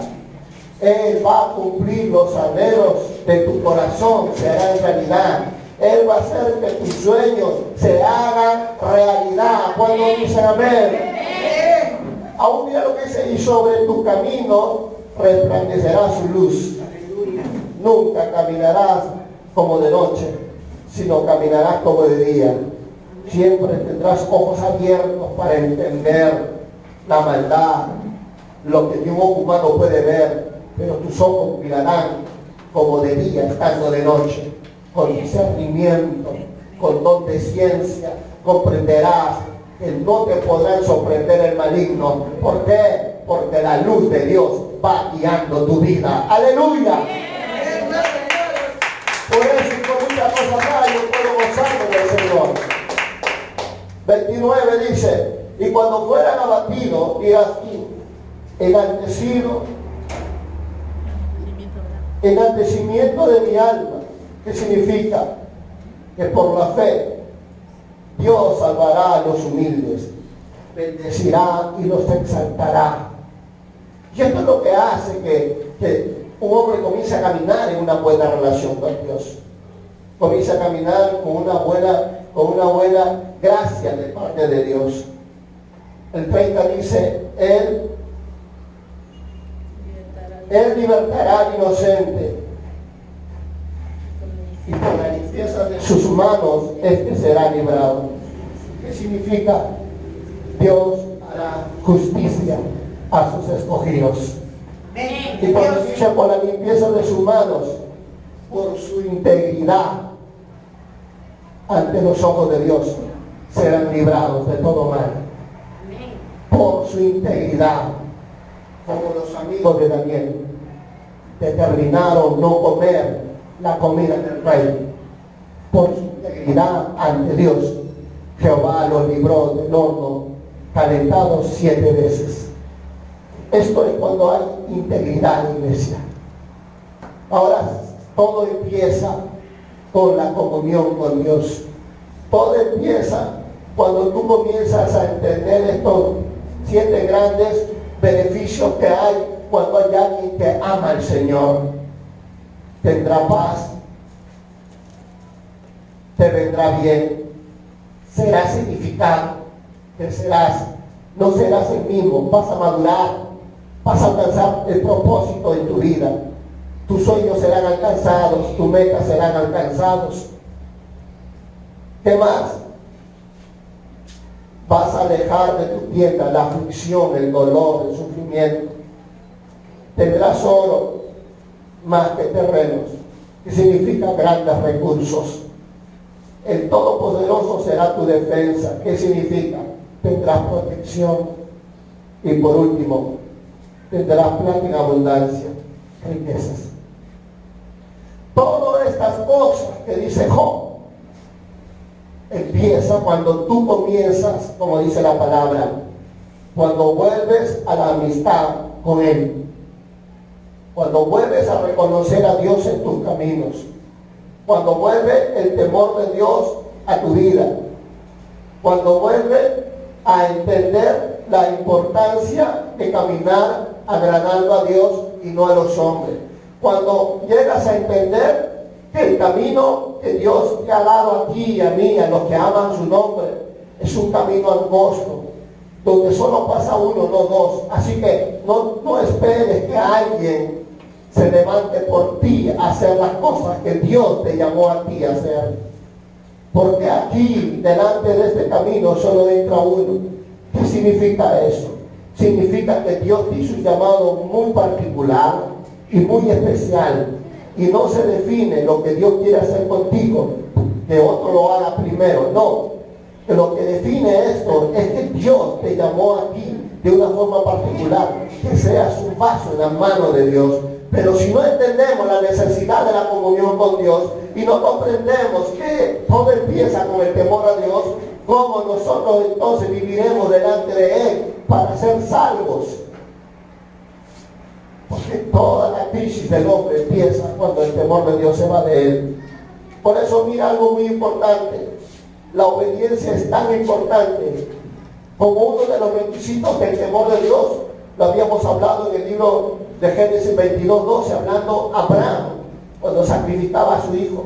Él va a cumplir los anhelos de tu corazón, será en realidad. Él va a hacer que tus sueños se hagan realidad. Cuando dicen amén. Aún mira lo que dice, y sobre tu camino resplandecerá su luz. Nunca caminarás como de noche, sino caminarás como de día. Siempre tendrás ojos abiertos para entender la maldad, lo que un ojo humano puede ver, pero tus ojos mirarán como de día, estando de noche, con discernimiento, con don de ciencia, comprenderás que no te podrán sorprender el maligno. ¿Por qué? Porque la luz de Dios va guiando tu vida. ¡Aleluya! Por eso y con muchas cosas más yo puedo gozarme del Señor. 29 dice, y cuando fueran abatidos, dirás tú, enaltecimiento de mi alma. ¿Qué significa? Que por la fe Dios salvará a los humildes, bendecirá y los exaltará. Y esto es lo que hace que un hombre comience a caminar en una buena relación con Dios. Comienza a caminar con una buena gracia de parte de Dios. El 30 dice, Él libertará al inocente, y por la limpieza de sus manos este será librado. ¿Qué significa? Dios hará justicia a sus escogidos. Y cuando dice por la limpieza de sus manos, por su integridad ante los ojos de Dios, serán librados de todo mal. Por su integridad, como los amigos de Daniel determinaron no comer la comida del rey. Por su integridad ante Dios, Jehová los libró del horno calentado 7 veces. Esto es cuando hay integridad, iglesia. Ahora todo empieza con la comunión con Dios. Todo empieza cuando tú comienzas a entender estos 7 grandes beneficios que hay cuando hay alguien que ama al Señor. Tendrá paz, te vendrá bien, serás edificado, no serás el mismo, vas a madurar, vas a alcanzar el propósito en tu vida. Tus sueños serán alcanzados, tus metas serán alcanzados. ¿Qué más? Vas a alejar de tu tienda la aflicción, el dolor, el sufrimiento. Tendrás oro más que terrenos, que significa grandes recursos. El Todopoderoso será tu defensa. ¿Qué significa? Tendrás protección. Y por último, tendrás plata en abundancia, riquezas. Todas estas cosas que dice Job, empieza cuando tú comienzas, como dice la palabra, cuando vuelves a la amistad con Él, cuando vuelves a reconocer a Dios en tus caminos, cuando vuelve el temor de Dios a tu vida, cuando vuelve a entender la importancia de caminar agradando a Dios y no a los hombres, cuando llegas a entender que el camino que Dios te ha dado a ti y a mí, a los que aman su nombre, es un camino angosto, donde solo pasa uno, no dos. Así que no esperes que alguien se levante por ti a hacer las cosas que Dios te llamó a ti a hacer. Porque aquí, delante de este camino, solo entra uno. ¿Qué significa eso? Significa que Dios te hizo un llamado muy particular y muy especial. Y no se define lo que Dios quiere hacer contigo, que otro lo haga primero. No. Que lo que define esto es que Dios te llamó a ti de una forma particular. Que seas un vaso en la mano de Dios. Pero si no entendemos la necesidad de la comunión con Dios y no comprendemos que todo empieza con el temor a Dios, ¿cómo nosotros entonces viviremos delante de Él para ser salvos? Porque toda la crisis del hombre empieza cuando el temor de Dios se va de Él. Por eso mira algo muy importante. La obediencia es tan importante como uno de los requisitos del temor de Dios. Lo habíamos hablado en el libro de Génesis 22:12, hablando Abraham, cuando sacrificaba a su hijo.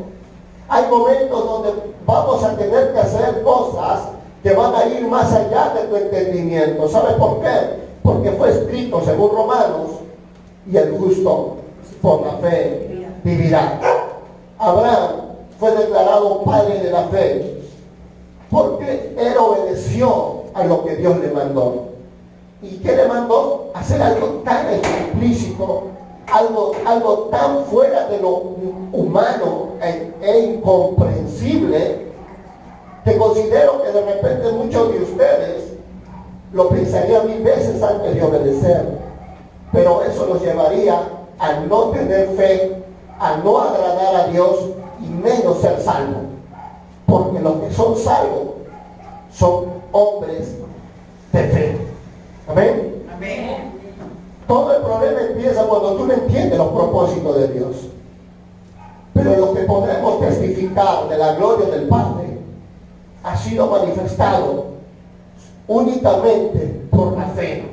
Hay momentos donde vamos a tener que hacer cosas que van a ir más allá de tu entendimiento. ¿Sabes por qué? Porque fue escrito, según Romanos, y el justo por la fe vivirá. Abraham fue declarado padre de la fe porque él obedeció a lo que Dios le mandó. ¿Y qué le mandó? Hacer algo tan explícito, algo tan fuera de lo humano e incomprensible, que considero que de repente muchos de ustedes lo pensarían 1000 veces antes de obedecer. Pero eso los llevaría a no tener fe, a no agradar a Dios y menos ser salvo. Porque los que son salvos son hombres de fe. Amén. Amén. Todo el problema empieza cuando tú no entiendes los propósitos de Dios. Pero lo que podemos testificar de la gloria del Padre ha sido manifestado únicamente por la fe.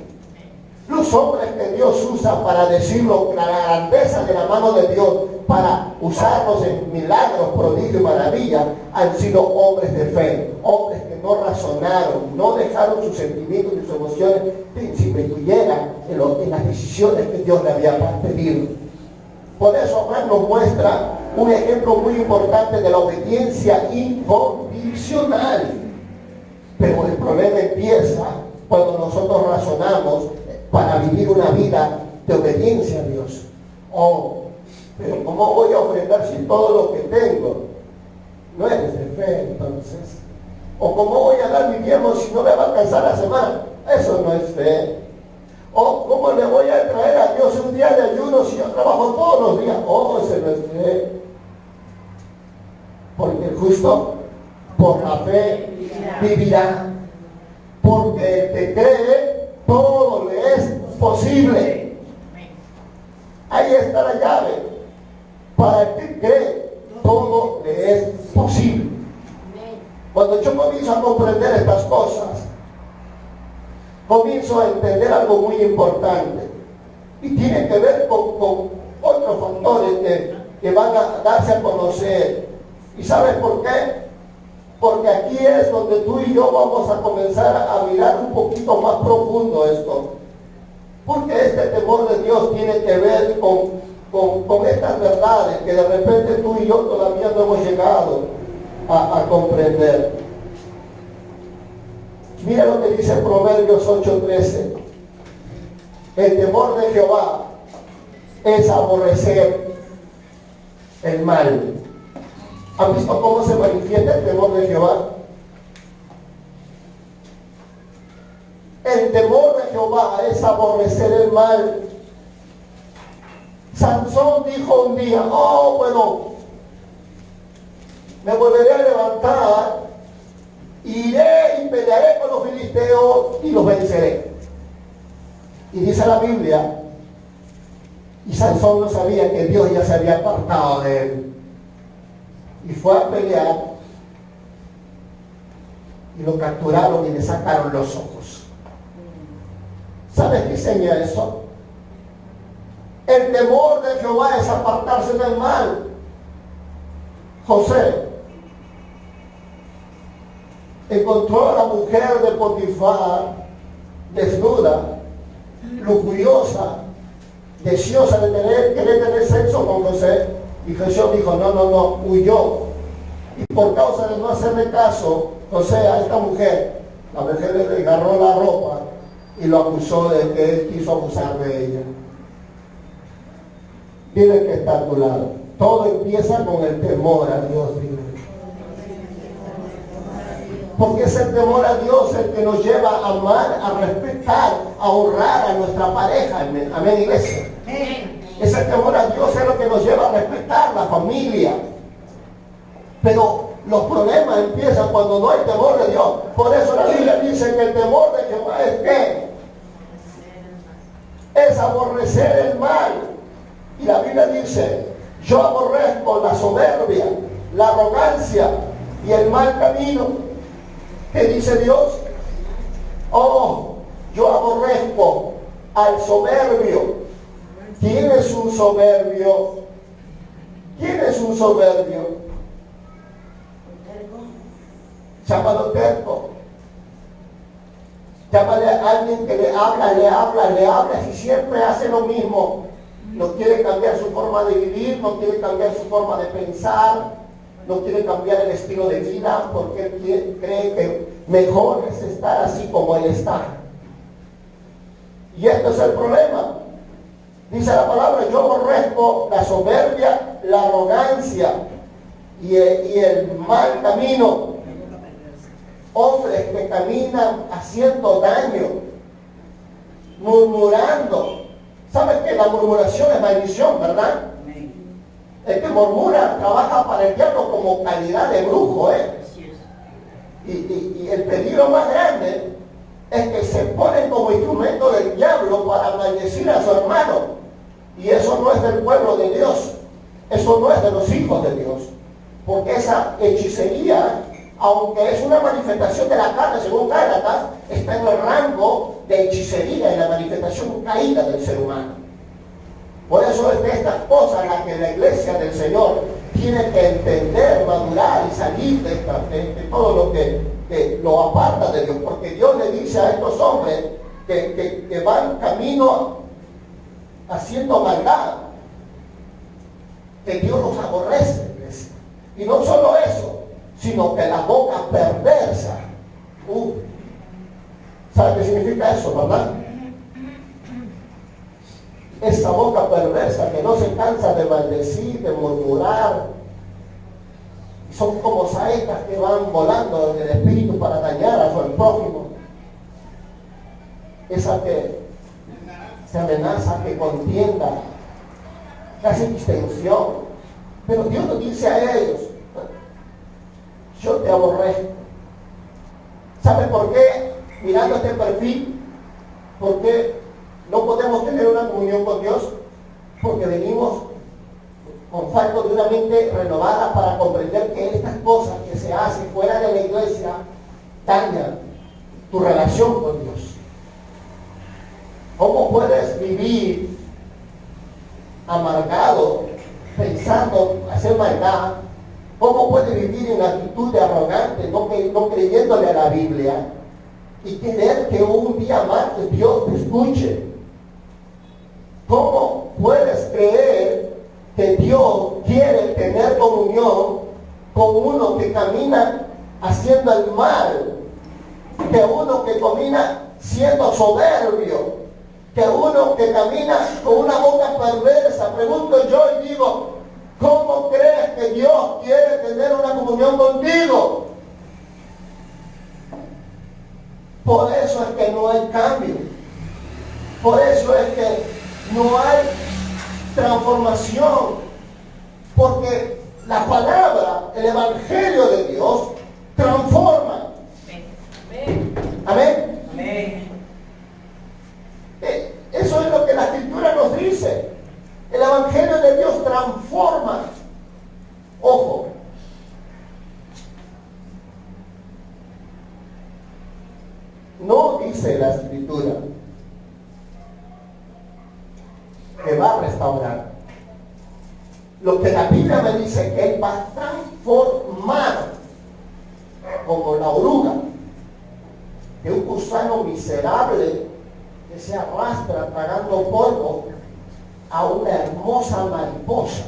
Los hombres que Dios usa para decirlo, la grandeza de la mano de Dios, para usarnos en milagros, prodigios y maravillas, han sido hombres de fe, hombres que no razonaron, no dejaron sus sentimientos y sus emociones que se influyeran en las decisiones que Dios le había pedido. Por eso Abraham nos muestra un ejemplo muy importante de la obediencia incondicional. Pero el problema empieza cuando nosotros razonamos para vivir una vida de obediencia a Dios. Oh, pero ¿cómo voy a ofrendar si todo lo que tengo no eres de fe entonces? ¿O cómo voy a dar mi diezmo si no me va a alcanzar la semana? Eso no es fe. ¿O cómo le voy a traer a Dios un día de ayuno si yo trabajo todos los días? Oh, eso no es fe. Porque el justo por la fe vivirá. Porque el que cree, todo le es posible. Ahí está la llave. Para el que cree, todo le es posible. Cuando yo comienzo a comprender estas cosas, comienzo a entender algo muy importante. Y tiene que ver con otros factores que van a darse a conocer. ¿Y sabes por qué? Porque aquí es donde tú y yo vamos a comenzar a mirar un poquito más profundo esto. Porque este temor de Dios tiene que ver con estas verdades que de repente tú y yo todavía no hemos llegado a comprender. Mira lo que dice Proverbios 8:13. El temor de Jehová es aborrecer el mal. ¿Han visto cómo se manifiesta el temor de Jehová? El temor de Jehová es aborrecer el mal. Sansón dijo un día, bueno, me volveré a levantar, iré y pelearé con los filisteos y los venceré. Y dice la Biblia, y Sansón no sabía que Dios ya se había apartado de él. Y fue a pelear y lo capturaron y le sacaron los ojos. ¿Sabes qué enseña eso? El temor de Jehová es apartarse del mal. José encontró a la mujer de Potifar desnuda, lujuriosa, deseosa de querer tener sexo con José. Y José dijo, no, huyó. Y por causa de no hacerle caso, José a esta mujer, la mujer le agarró la ropa y lo acusó de que él quiso abusar de ella. Dile que está a tu lado. Todo empieza con el temor a Dios. Dile. Porque es el temor a Dios el que nos lleva a amar, a respetar, a honrar a nuestra pareja. Amén, iglesia. Ese temor a Dios es lo que nos lleva a respetar la familia. Pero los problemas empiezan cuando no hay temor de Dios. Por eso la Biblia dice que el temor de Jehová es ¿qué? Es aborrecer el mal. Y la Biblia dice, yo aborrezco la soberbia, la arrogancia y el mal camino. ¿Qué dice Dios? Yo aborrezco al soberbio. ¿Quién es un soberbio? ¿Quién es un soberbio? Llámalo terco. Llámale a alguien que le habla y siempre hace lo mismo. No quiere cambiar su forma de vivir, no quiere cambiar su forma de pensar, no quiere cambiar el estilo de vida porque él cree que mejor es estar así como él está. Y esto es el problema. Dice la palabra, yo aborrezco la soberbia, la arrogancia y el mal camino. Hombres que caminan haciendo daño, murmurando. ¿Sabes que la murmuración es maldición, verdad? El que murmura trabaja para el diablo como calidad de brujo, Y el peligro más grande es que se ponen como instrumento del diablo para maldecir a su hermano. Y eso no es del pueblo de Dios. Eso no es de los hijos de Dios. Porque esa hechicería, aunque es una manifestación de la carne según Gálatas, está en el rango de hechicería, en la manifestación caída del ser humano. Por eso es de estas cosas las que la iglesia del Señor tiene que entender, madurar y salir de todo lo que lo aparta de Dios. Porque Dios le dice a estos hombres que van camino haciendo maldad, que Dios los aborrece, iglesia. Y no solo eso, sino que la boca perversa. ¿Sabe qué significa eso, verdad? Esa boca perversa que no se cansa de maldecir, de murmurar. Son como saetas que van volando en el espíritu para dañar a su prójimo. Esa que se amenaza, que contienda, que hace distensión. Pero Dios nos dice a ellos, yo te aborrezco. ¿Sabe por qué? Mirando este perfil, ¿por qué no podemos tener una comunión con Dios? Porque venimos con falta de una mente renovada para comprender que estas cosas que se hacen fuera de la iglesia dañan tu relación con Dios. ¿Cómo puedes vivir amargado, pensando hacer maldad? ¿Cómo puedes vivir en actitud de arrogante, no creyéndole a la Biblia y querer que un día más Dios te escuche? ¿Cómo puedes creer que Dios quiere tener comunión con uno que camina haciendo el mal, que uno que camina siendo soberbio, que uno que camina con una boca perversa? Pregunto yo y digo, ¿cómo crees que Dios quiere tener una comunión contigo? Por eso es que no hay cambio. Por eso es que no hay transformación. Porque la palabra, el evangelio de Dios, transforma. Amén. Amén. Eso es lo que la Escritura nos dice. El evangelio de Dios transforma. Ojo. No dice la Escritura que va a restaurar. Lo que la Biblia me dice que Él va a transformar, como la oruga, de un gusano miserable que se arrastra tragando polvo a una hermosa mariposa.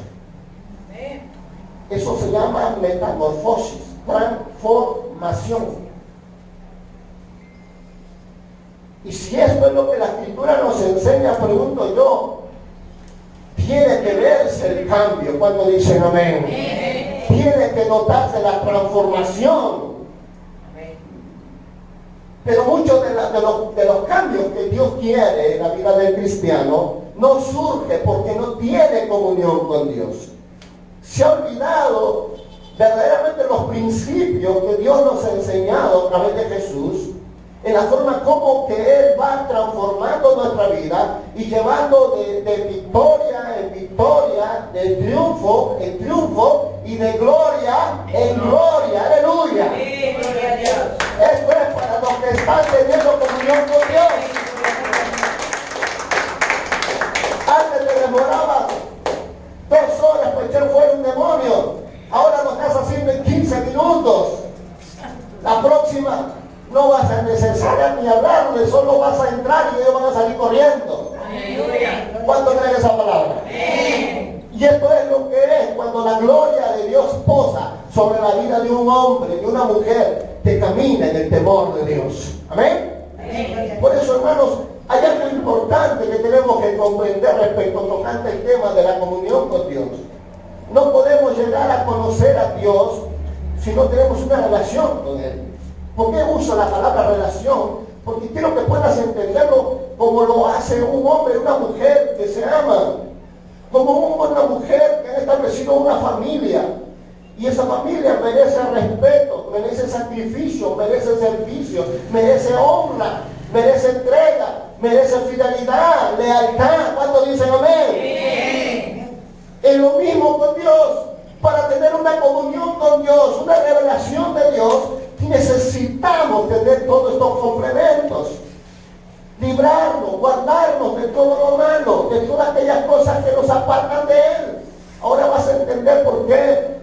Eso se llama metamorfosis, transformación. Y si esto es lo que la Escritura nos enseña, pregunto yo, tiene que verse el cambio cuando dicen amén. Tiene que notarse la transformación. Pero muchos de los cambios que Dios quiere en la vida del cristiano no surge porque no tiene comunión con Dios. Se ha olvidado verdaderamente los principios que Dios nos ha enseñado a través de Jesús, en la forma como que Él va transformando nuestra vida y llevando de victoria en victoria, de triunfo en triunfo y de gloria en gloria. Aleluya. Sí, gloria a Dios. Esto es para los que están teniendo comunión con Dios. Antes te demorabas 2 horas para echar fuera un demonio. Ahora lo estás haciendo en 15 minutos. La próxima no vas a necesitar ni hablarle, solo vas a entrar y ellos van a salir corriendo. Aleluya. ¿Cuánto creen esa palabra? Y esto es lo que es cuando la gloria de Dios posa sobre la vida de un hombre, de una mujer que camina en el temor de Dios. Amén. Por eso, hermanos, hay algo importante que tenemos que comprender respecto a tocante el tema de la comunión con Dios. No podemos llegar a conocer a Dios si no tenemos una relación con Él. ¿Por qué uso la palabra relación? Porque quiero que puedas entenderlo como lo hace un hombre y una mujer que se aman. Como un hombre y una mujer que han establecido una familia. Y esa familia merece respeto, merece sacrificio, merece servicio, merece honra, merece entrega, merece fidelidad, lealtad. ¿Cuántos dicen amén? Es lo mismo con Dios. Para tener una comunión con Dios, una revelación de Dios, necesitamos tener todos estos complementos. Librarnos, guardarnos de todo lo malo, de todas aquellas cosas que nos apartan de Él. Ahora vas a entender por qué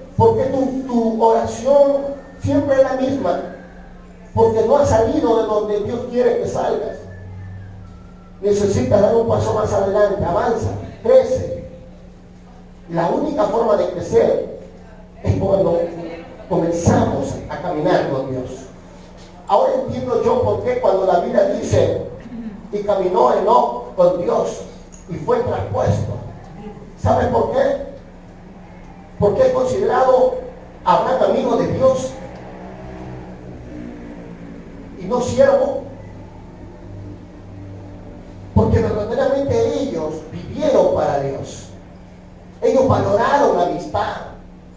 tu oración siempre es la misma. Porque no has salido de donde Dios quiere que salgas. Necesitas dar un paso más adelante, avanza, crece. La única forma de crecer es cuando comenzamos a caminar con Dios. Ahora entiendo yo por qué cuando la Biblia dice y caminó Enoc con Dios y fue traspuesto. ¿Sabe por qué? Porque es considerado Abraham amigo de Dios y no siervo. Porque verdaderamente ellos vivieron para Dios. Ellos valoraron la amistad,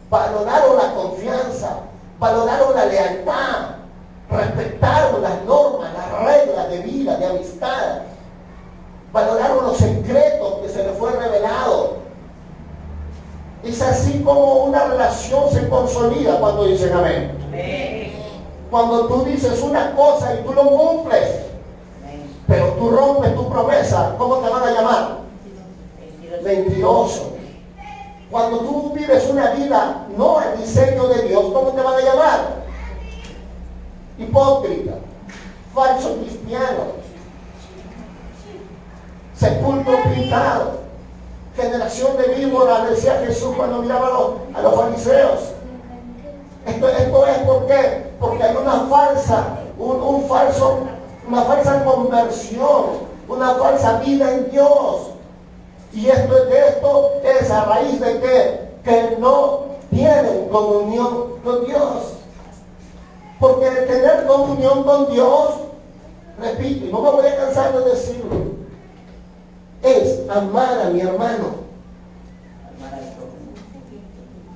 valoraron la confianza, valoraron la lealtad, respetaron las normas, las reglas de vida, de amistad, valoraron los secretos que se les fue revelado. Es así como una relación se consolida cuando dicen amén. Cuando tú dices una cosa y tú lo cumples, pero tú rompes tu promesa, ¿cómo te van a llamar? Mentiroso. Cuando tú vives una vida no al diseño de Dios, ¿cómo te van a llamar? Hipócrita, falso cristiano, sepulcro pintado, generación de víboras, decía Jesús cuando miraba a los fariseos. Esto es ¿por qué? Porque hay una falsa conversión, una falsa vida en Dios. Y esto es a raíz de que no tienen comunión con Dios. Porque el tener comunión con Dios, repito, y no me voy a cansar de decirlo, es amar a mi hermano,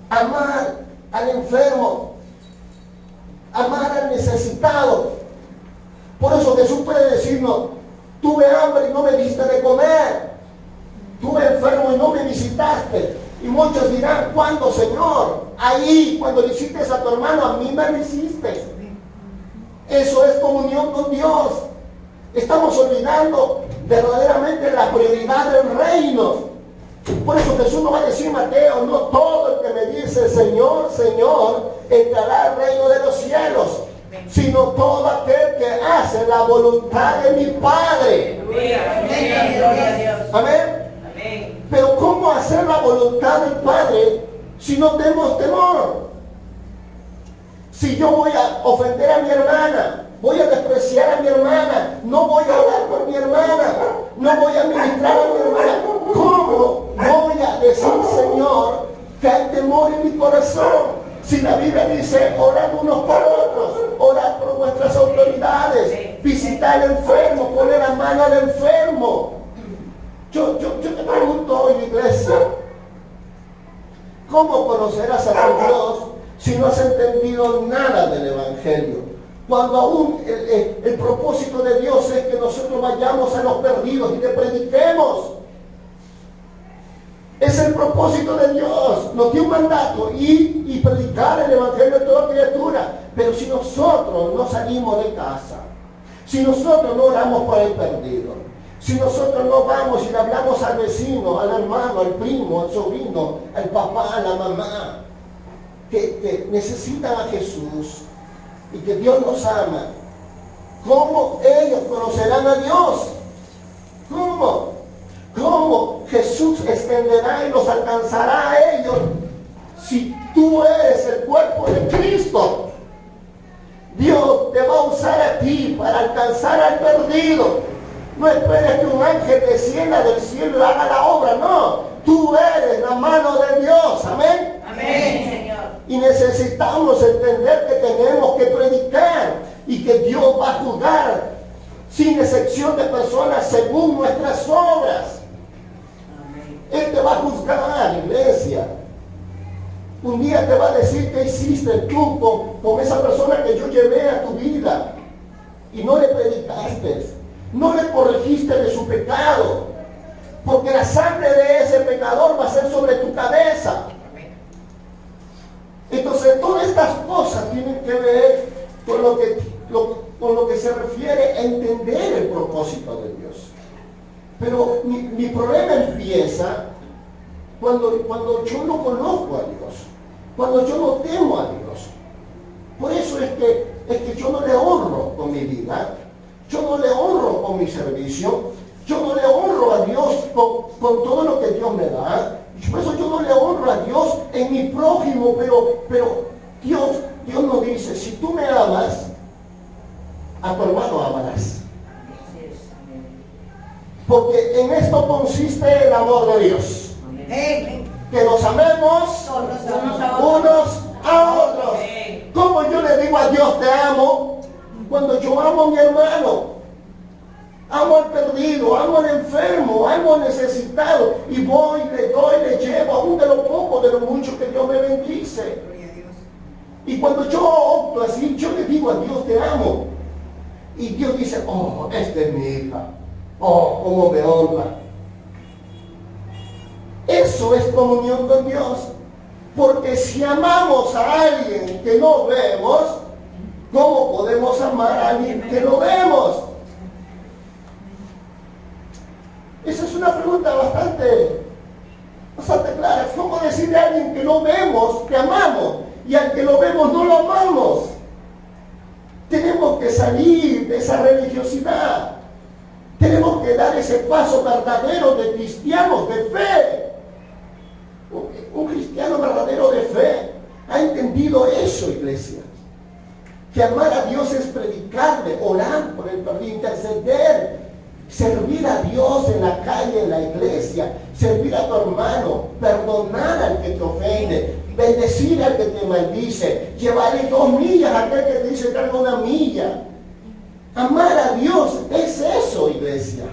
amar al enfermo, amar al necesitado. Por eso Jesús puede decirnos: tuve hambre y no me diste de comer, tuve enfermo y no me visitaste. Y muchos dirán: ¿cuándo, Señor? Ahí, cuando le hiciste a tu hermano, a mí me lo hiciste. Eso es comunión con Dios. Estamos olvidando verdaderamente la prioridad del reino. Por eso Jesús no va a decir, Mateo, no todo el que me dice Señor, Señor, entrará al reino de los cielos, sino todo aquel que hace la voluntad de mi Padre. Amén. Pero ¿cómo hacer la voluntad del Padre si no tenemos temor? Si yo voy a ofender a mi hermana, voy a despreciar a mi hermana, no voy a orar por mi hermana, no voy a ministrar a mi hermana, ¿cómo voy a decir, Señor, que hay temor en mi corazón? Si la Biblia dice, orad unos por otros, orad por vuestras autoridades, visitar al enfermo, poner la mano al enfermo. Yo te pregunto hoy, iglesia, ¿cómo conocerás a tu Dios si no has entendido nada del Evangelio? Cuando aún el propósito de Dios es que nosotros vayamos a los perdidos y le prediquemos. Es el propósito de Dios. Nos dio un mandato, ir y predicar el Evangelio a toda criatura. Pero si nosotros no salimos de casa, si nosotros no oramos por el perdido, si nosotros no vamos y le hablamos al vecino, al hermano, al primo, al sobrino, al papá, a la mamá, que necesitan a Jesús y que Dios los ama, ¿cómo ellos conocerán a Dios? ¿Cómo Jesús extenderá y los alcanzará a ellos si tú eres el cuerpo de Cristo? Dios te va a usar a ti para alcanzar al perdido. No esperes que un ángel descienda del cielo y haga la obra, no. Tú eres la mano de Dios, amén. Amén, Señor. Y necesitamos entender que tenemos que predicar y que Dios va a juzgar sin excepción de personas según nuestras obras. Él te va a juzgar, iglesia. Un día te va a decir qué hiciste tú con esa persona que yo llevé a tu vida y no le predicaste, no le corregiste de su pecado, porque la sangre de ese pecador va a ser sobre tu cabeza. Entonces todas estas cosas tienen que ver con lo que se refiere a entender el propósito de Dios. Pero mi problema empieza cuando yo no conozco a Dios, cuando yo no temo a Dios. Por eso es que yo no le honro con mi vida, yo no le honro con mi servicio, yo no le honro a Dios con todo lo que Dios me da. Por eso yo no le honro a Dios en mi prójimo, pero Dios nos dice, si tú me amas, a tu hermano amarás. Porque en esto consiste el amor de Dios. Que nos amemos unos a otros. ¿Cómo yo le digo a Dios te amo? Cuando yo amo a mi hermano, amo al perdido, amo al enfermo, amo al necesitado, y voy, le doy, le llevo, aún de lo poco, de lo mucho que Dios me bendice. Y cuando yo opto así, yo le digo a Dios, te amo. Y Dios dice, oh, esta es mi hija. Oh, cómo me honra. Eso es comunión con Dios. Porque si amamos a alguien que no vemos, ¿cómo podemos amar a alguien que lo vemos? Esa es una pregunta bastante clara. ¿Cómo decirle a alguien que no vemos que amamos y al que lo vemos no lo amamos? Tenemos que salir de esa religiosidad. Tenemos que dar ese paso verdadero de cristianos de fe. Un cristiano verdadero de fe ha entendido eso, iglesia. Que amar a Dios es predicarle, orar por el perdido, interceder, servir a Dios en la calle, en la iglesia, servir a tu hermano, perdonar al que te ofende, bendecir al que te maldice, llevarle 2 millas a aquel que te dice carga 1 milla. Amar a Dios es eso, iglesia.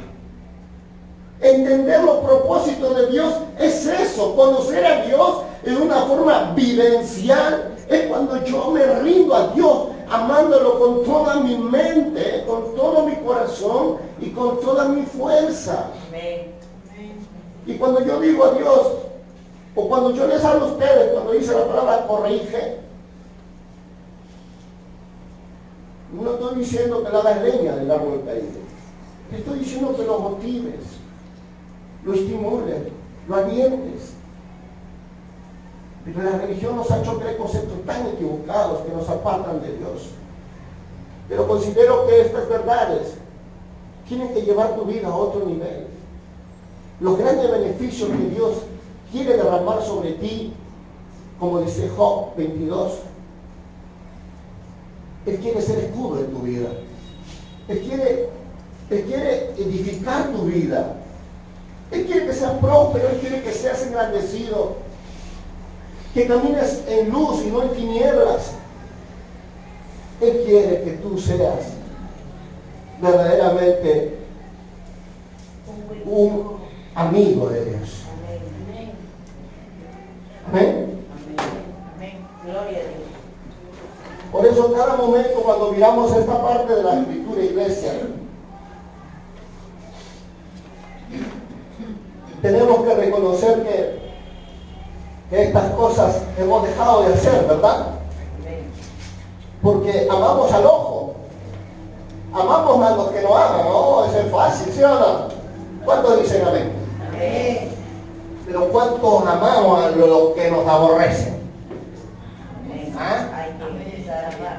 Entender los propósitos de Dios es eso. Conocer a Dios en una forma vivencial es cuando yo me rindo a Dios, amándolo con toda mi mente, con todo mi corazón y con toda mi fuerza. Amén. Y cuando yo digo a Dios, o cuando yo les hablo a ustedes, cuando dice la palabra corrige, no estoy diciendo que le hagas leña del árbol caído. Te estoy diciendo que lo motives, lo estimules, lo alientes. Pero la religión nos ha hecho creer conceptos tan equivocados que nos apartan de Dios. Pero considero que estas verdades tienen que llevar tu vida a otro nivel. Los grandes beneficios que Dios quiere derramar sobre ti, como dice Job 22, Él quiere ser escudo en tu vida. Él quiere edificar tu vida. Él quiere que seas próspero, Él quiere que seas engrandecido, que camines en luz y no en tinieblas. Él quiere que tú seas verdaderamente un amigo de Dios. Amén. Amén. Gloria a Dios. Por eso cada momento cuando miramos esta parte de la Escritura, iglesia, tenemos que reconocer que estas cosas hemos dejado de hacer, ¿verdad? Porque amamos al ojo, amamos a los que nos aman, ¿no? Eso es fácil, ¿sí o no? ¿Cuántos dicen amén? Amén. Pero ¿cuántos amamos a los que nos aborrecen? Amén. ¿Ah? Hay que empezar a amar.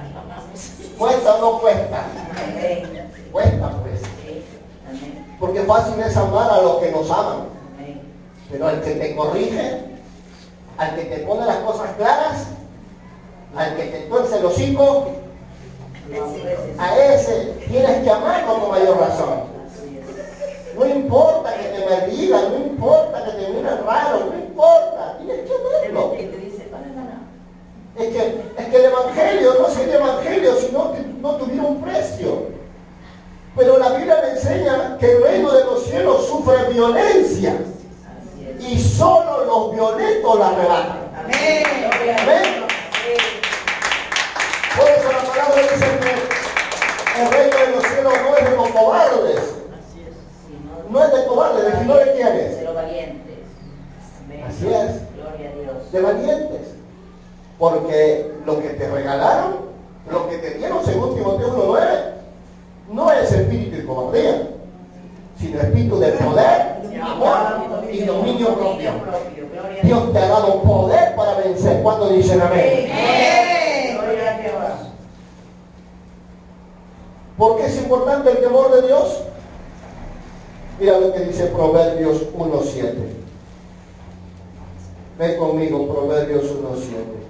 ¿Cuesta o no cuesta? Amén. Cuesta, pues. Sí. Amén. Porque fácil es amar a los que nos aman. Amén. Pero al que te corrige, al que te pone las cosas claras, al que te tuerce el hocico, a ese tienes que amar con mayor razón. Así es. No importa que te maldigan, no importa que te miren raro, no importa, tienes que amarlo. Te dice, para nada. Es que el Evangelio no sería Evangelio si no tuviera un precio. Pero la Biblia me enseña que el reino de los cielos sufre violencia Así es. y solo los violentos la arrebatan. Amén. Gloria a Amén. Dios. Por eso la palabra dice que el reino de los cielos no es de los cobardes, Así es. Sí, no es de cobardes, sino de quiénes, de los valientes. Amén. Así es. Gloria a Dios. de valientes. Porque lo que te regalaron, lo que te dieron según Timoteo 1:9, no es espíritu de cobardía, sino espíritu de poder, amor y dominio propio. Gloria a Dios te ha dado poder para vencer. Cuando dicen amén. Amén. Gloria a Dios. ¿Por qué es importante el temor de Dios? Mira lo que dice Proverbios 1:7. Ve conmigo, Proverbios 1:7.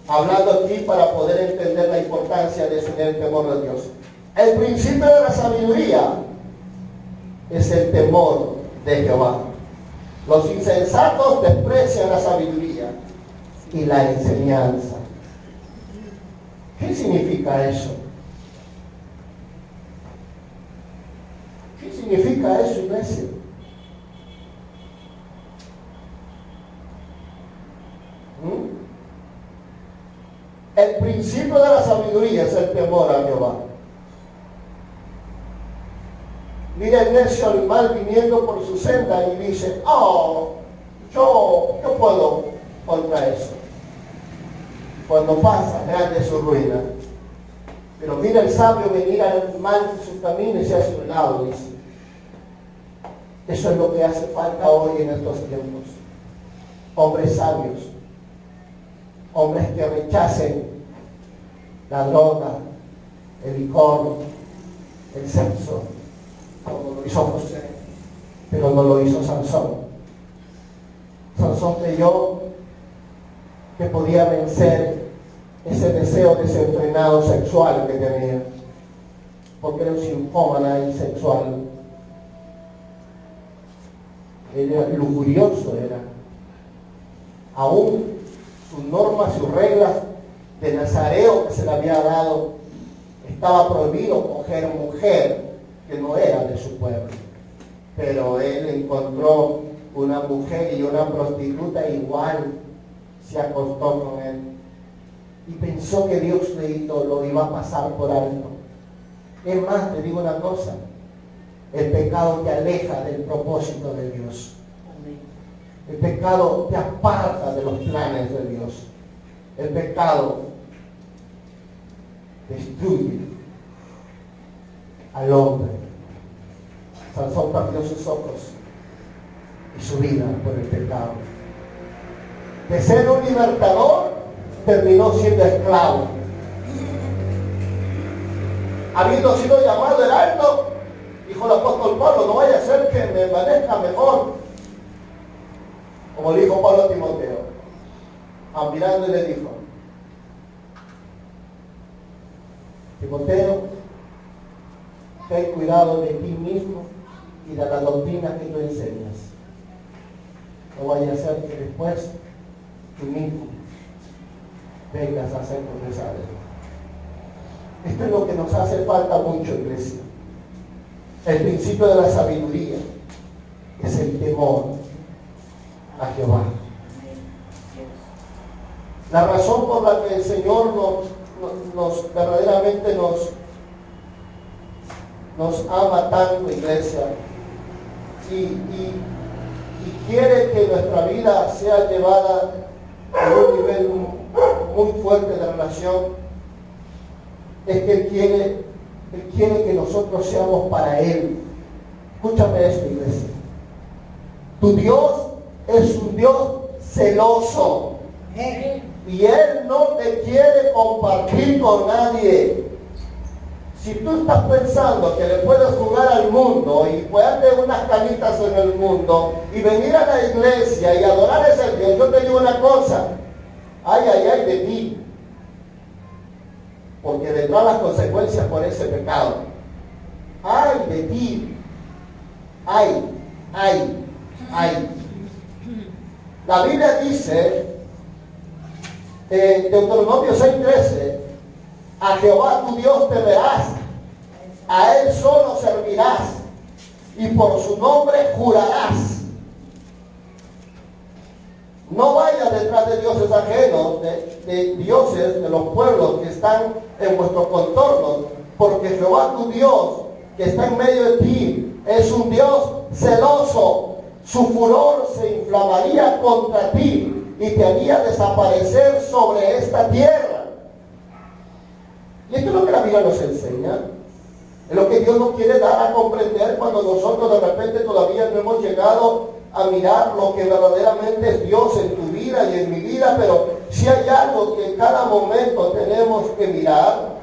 Hablando aquí para poder entender la importancia de tener el temor de Dios. El principio de la sabiduría es el temor de Jehová. Los insensatos desprecian la sabiduría y la enseñanza. ¿Qué significa eso? significa eso, iglesia? El principio de la sabiduría es el temor a Jehová. Mira el necio al mal viniendo por su senda y dice, oh, yo puedo contra eso. Cuando pasa, grande su ruina. Pero mira el sabio venir al mal en su camino y se hace un lado, dice. Eso es lo que hace falta hoy en estos tiempos. Hombres sabios, hombres que rechacen la droga, el licor, el sexo, como lo hizo José, pero no lo hizo Sansón. Sansón creyó que podía vencer ese deseo desenfrenado sexual que tenía, porque era un sinfómana y sexual. Era lujurioso, era. Aún sus normas, sus reglas de nazareo que se le había dado, estaba prohibido coger mujer que no era de su pueblo. Pero él encontró una mujer y una prostituta, igual se acostó con él. Y pensó que Dios lo iba a pasar por alto. Es más, te digo una cosa, el pecado te aleja del propósito de Dios. El pecado te aparta de los planes de Dios. El pecado destruye al hombre. Sansón perdió sus ojos y su vida por el pecado. De ser un libertador, terminó siendo esclavo. Habiendo sido llamado el alto, dijo el apóstol Pablo, no vaya a ser que me envanezca mejor. Como le dijo Pablo a Timoteo, mirando y le dijo, Timoteo, ten cuidado de ti mismo y de la doctrina que tú enseñas. No vaya a ser que después tú mismo vengas a ser profesor. Esto es lo que nos hace falta mucho, iglesia. El principio de la sabiduría es el temor a Jehová. La razón por la que el Señor verdaderamente nos ama tanto, iglesia, y quiere que nuestra vida sea llevada a un nivel muy fuerte de relación, es que Él quiere que nosotros seamos para Él. Escúchame esto, iglesia. Tu Dios es un Dios celoso. Y Él no te quiere compartir con nadie. Si tú estás pensando que le puedes jugar al mundo y jugarle unas canitas en el mundo y venir a la iglesia y adorar a ese Dios, yo te digo una cosa, ay de ti, porque vendrán las consecuencias por ese pecado. Ay de ti, ay. La Biblia dice, Deuteronomio 6:13, a Jehová tu Dios temerás, a Él solo servirás, y por su nombre jurarás. No vayas detrás de dioses ajenos, de dioses de los pueblos que están en vuestro contorno, porque Jehová tu Dios, que está en medio de ti, es un Dios celoso. Su furor se inflamaría contra ti y te haría desaparecer sobre esta tierra. Y esto es lo que la Biblia nos enseña. Es lo que Dios nos quiere dar a comprender cuando nosotros de repente todavía no hemos llegado a mirar lo que verdaderamente es Dios en tu vida y en mi vida. Pero si hay algo que en cada momento tenemos que mirar,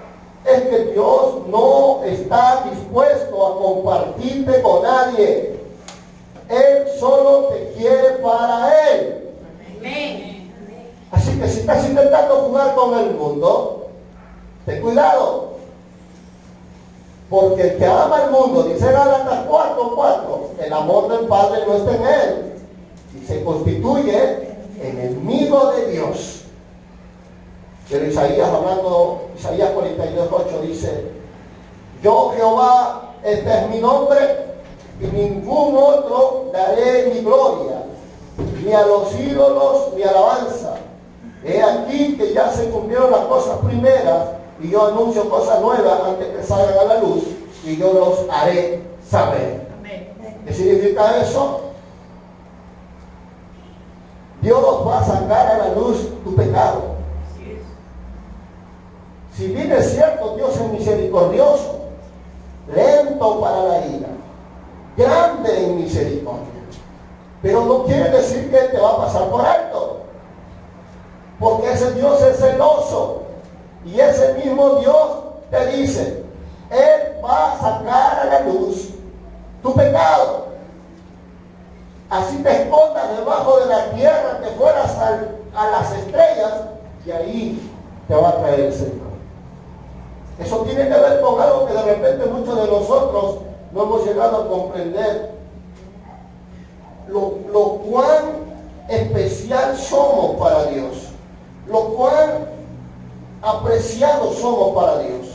es que Dios no está dispuesto a compartirte con nadie. Él solo te quiere para Él. Amén. Así que si estás intentando jugar con el mundo, ten cuidado. Porque el que ama el mundo, dice Gálatas 4:4, el amor del Padre no está en él. Y se constituye enemigo de Dios. Pero Isaías 42:8 dice, yo Jehová, este es mi nombre, y ningún otro daré mi gloria, ni a los ídolos mi alabanza. He aquí que ya se cumplieron las cosas primeras, y yo anuncio cosas nuevas antes que salgan a la luz, y yo los haré saber. ¿Qué significa eso? Dios va a sacar a la luz tu pecado. Si bien es cierto, Dios es misericordioso, lento para la ira, grande en misericordia, pero no quiere decir que te va a pasar por alto, porque ese Dios es celoso, y ese mismo Dios te dice, Él va a sacar a la luz tu pecado. Así te escondas debajo de la tierra, te fueras a las estrellas, y ahí te va a traer el Señor. Eso tiene que ver con algo que de repente muchos de nosotros no hemos llegado a comprender. Lo cuán especial somos para Dios, lo cuán apreciados somos para Dios.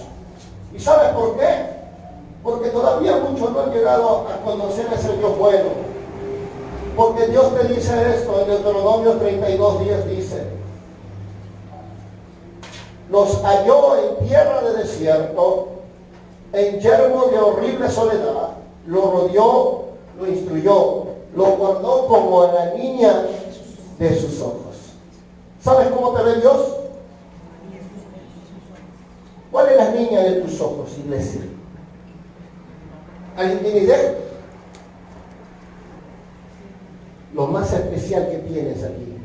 ¿Y sabes por qué? Porque todavía muchos no han llegado a conocer a ese Dios bueno. Porque Dios te dice esto en Deuteronomio 32:10, dice: los halló en tierra de desierto, en yermo de horrible soledad, lo rodeó, lo instruyó, lo guardó como a la niña de sus ojos. ¿Sabes cómo te ve Dios? ¿Cuál es la niña de tus ojos, iglesia? ¿Alguien tiene idea? Lo más especial que tienes aquí,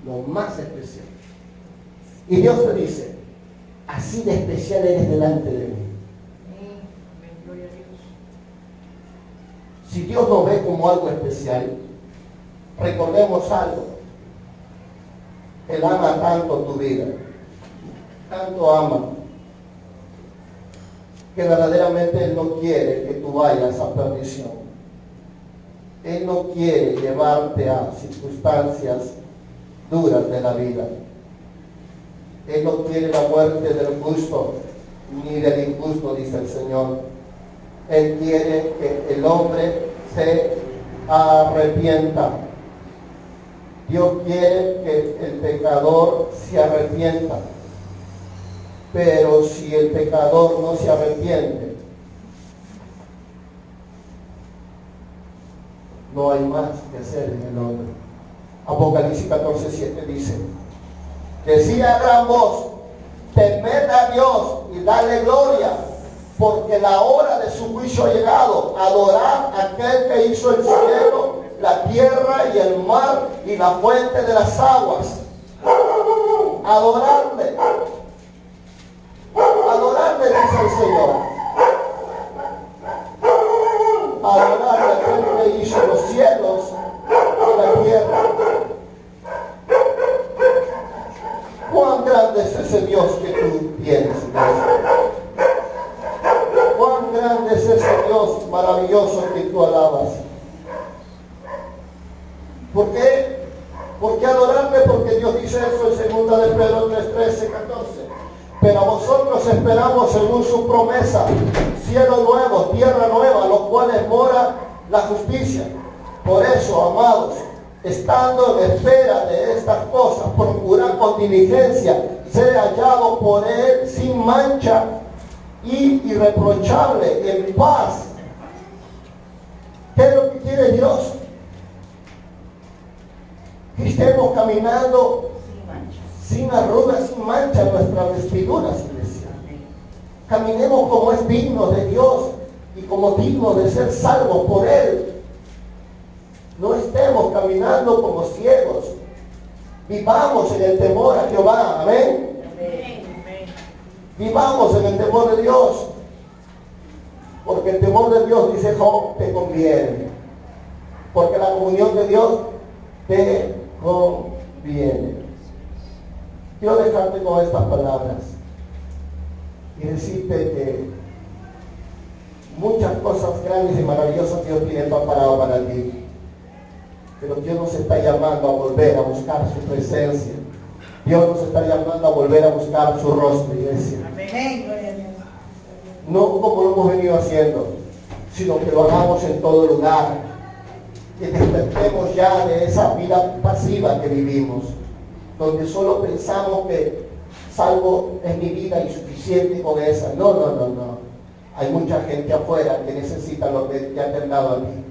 lo más especial. Y Dios te dice, así de especial eres delante de mí. Si Dios nos ve como algo especial, recordemos algo. Él ama tanto tu vida, tanto ama, que verdaderamente Él no quiere que tú vayas a perdición. Él no quiere llevarte a circunstancias duras de la vida. Él no quiere la muerte del justo ni del injusto, dice el Señor. Él quiere que el hombre se arrepienta. Dios quiere que el pecador se arrepienta. Pero si el pecador no se arrepiente, no hay más que hacer en el hombre. Apocalipsis 14:7 dice: decía a gran voz, temed a Dios y dale gloria, porque la hora de su juicio ha llegado. Adorad a aquel que hizo el cielo, la tierra y el mar y la fuente de las aguas. Adoradle. Adoradle, dice el Señor. Adoradle a aquel que hizo los cielos y la tierra. ¿Cuán grande es ese Dios que tú tienes? ¿Cuán grande es ese Dios maravilloso que tú alabas? ¿Por qué? ¿Por qué adorarle? Porque Dios dice eso en 2 de Pedro 3:13, 14. Pero vosotros esperamos según su promesa, cielo nuevo, tierra nueva, los cuales mora la justicia. Por eso, amados, estando en espera de estas cosas, procurad con diligencia ser hallado por Él sin mancha y irreprochable, en paz. ¿Qué es lo que quiere Dios? Que estemos caminando sin arrugas, sin mancha en nuestras vestiduras, iglesia. Caminemos como es digno de Dios y como digno de ser salvos por Él. No estemos caminando como ciegos. Vivamos en el temor a Jehová. Amén. Vivamos en el temor de Dios. Porque el temor de Dios, dice Job, te conviene. Porque la comunión de Dios te conviene. Quiero dejarte con estas palabras y decirte que muchas cosas grandes y maravillosas Dios tiene preparado para ti. Pero Dios nos está llamando a volver a buscar su presencia. Dios nos está llamando a volver a buscar su rostro, iglesia. No como lo hemos venido haciendo, sino que lo hagamos en todo lugar. Que despertemos ya de esa vida pasiva que vivimos, donde solo pensamos que salvo en mi vida y suficiente con esa. No, no, no, no. Hay mucha gente afuera que necesita lo que te ha dado a ti.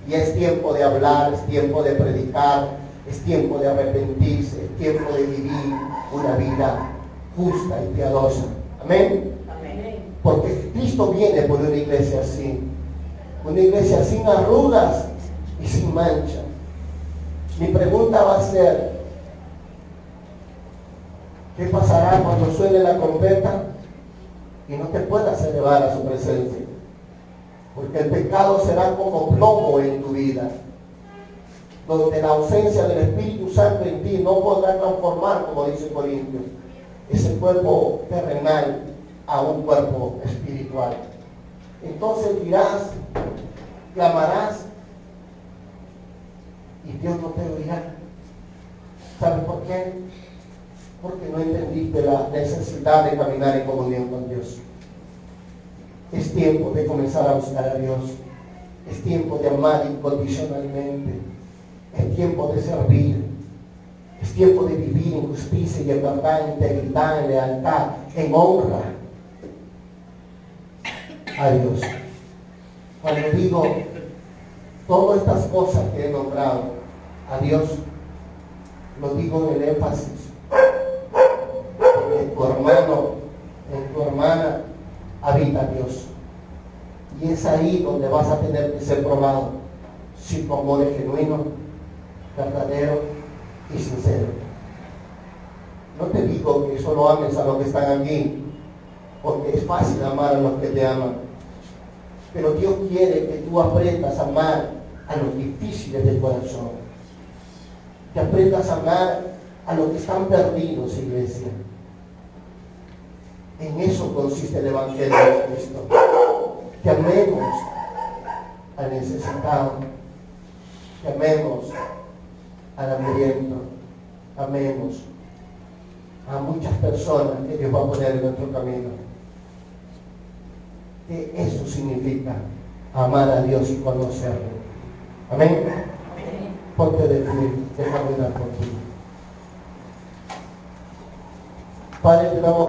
Y es tiempo de hablar, es tiempo de predicar, es tiempo de arrepentirse, es tiempo de vivir una vida justa y piadosa. Amén. Amén. Porque Cristo viene por una iglesia así. Una iglesia sin arrugas y sin mancha. Mi pregunta va a ser, ¿qué pasará cuando suene la trompeta y no te puedas elevar a su presencia? Porque el pecado será como plomo en tu vida, donde la ausencia del Espíritu Santo en ti no podrá transformar, como dice Corintios, ese cuerpo terrenal a un cuerpo espiritual. Entonces dirás, clamarás, y Dios no te oirá. ¿Sabes por qué? Porque no entendiste la necesidad de caminar en comunión con Dios. Es tiempo de comenzar a buscar a Dios. Es tiempo de amar incondicionalmente. Es tiempo de servir. Es tiempo de vivir en justicia y en verdad, en integridad, en lealtad, en honra a Dios. Cuando digo todas estas cosas que he nombrado a Dios, lo digo en el énfasis. En tu hermano, en tu hermana habita Dios. Y es ahí donde vas a tener que ser probado si tu amor es genuino, verdadero y sincero. No te digo que solo ames a los que están aquí, porque es fácil amar a los que te aman. Pero Dios quiere que tú aprendas a amar a los difíciles del corazón. Que aprendas a amar a los que están perdidos, iglesia. En eso consiste el Evangelio de Cristo. Que amemos al necesitado. Que amemos al hambriento. Amemos a muchas personas que Dios va a poner en nuestro camino. Que eso significa amar a Dios y conocerlo. Amén. Ponte de pie, déjame orar por ti. Padre, te damos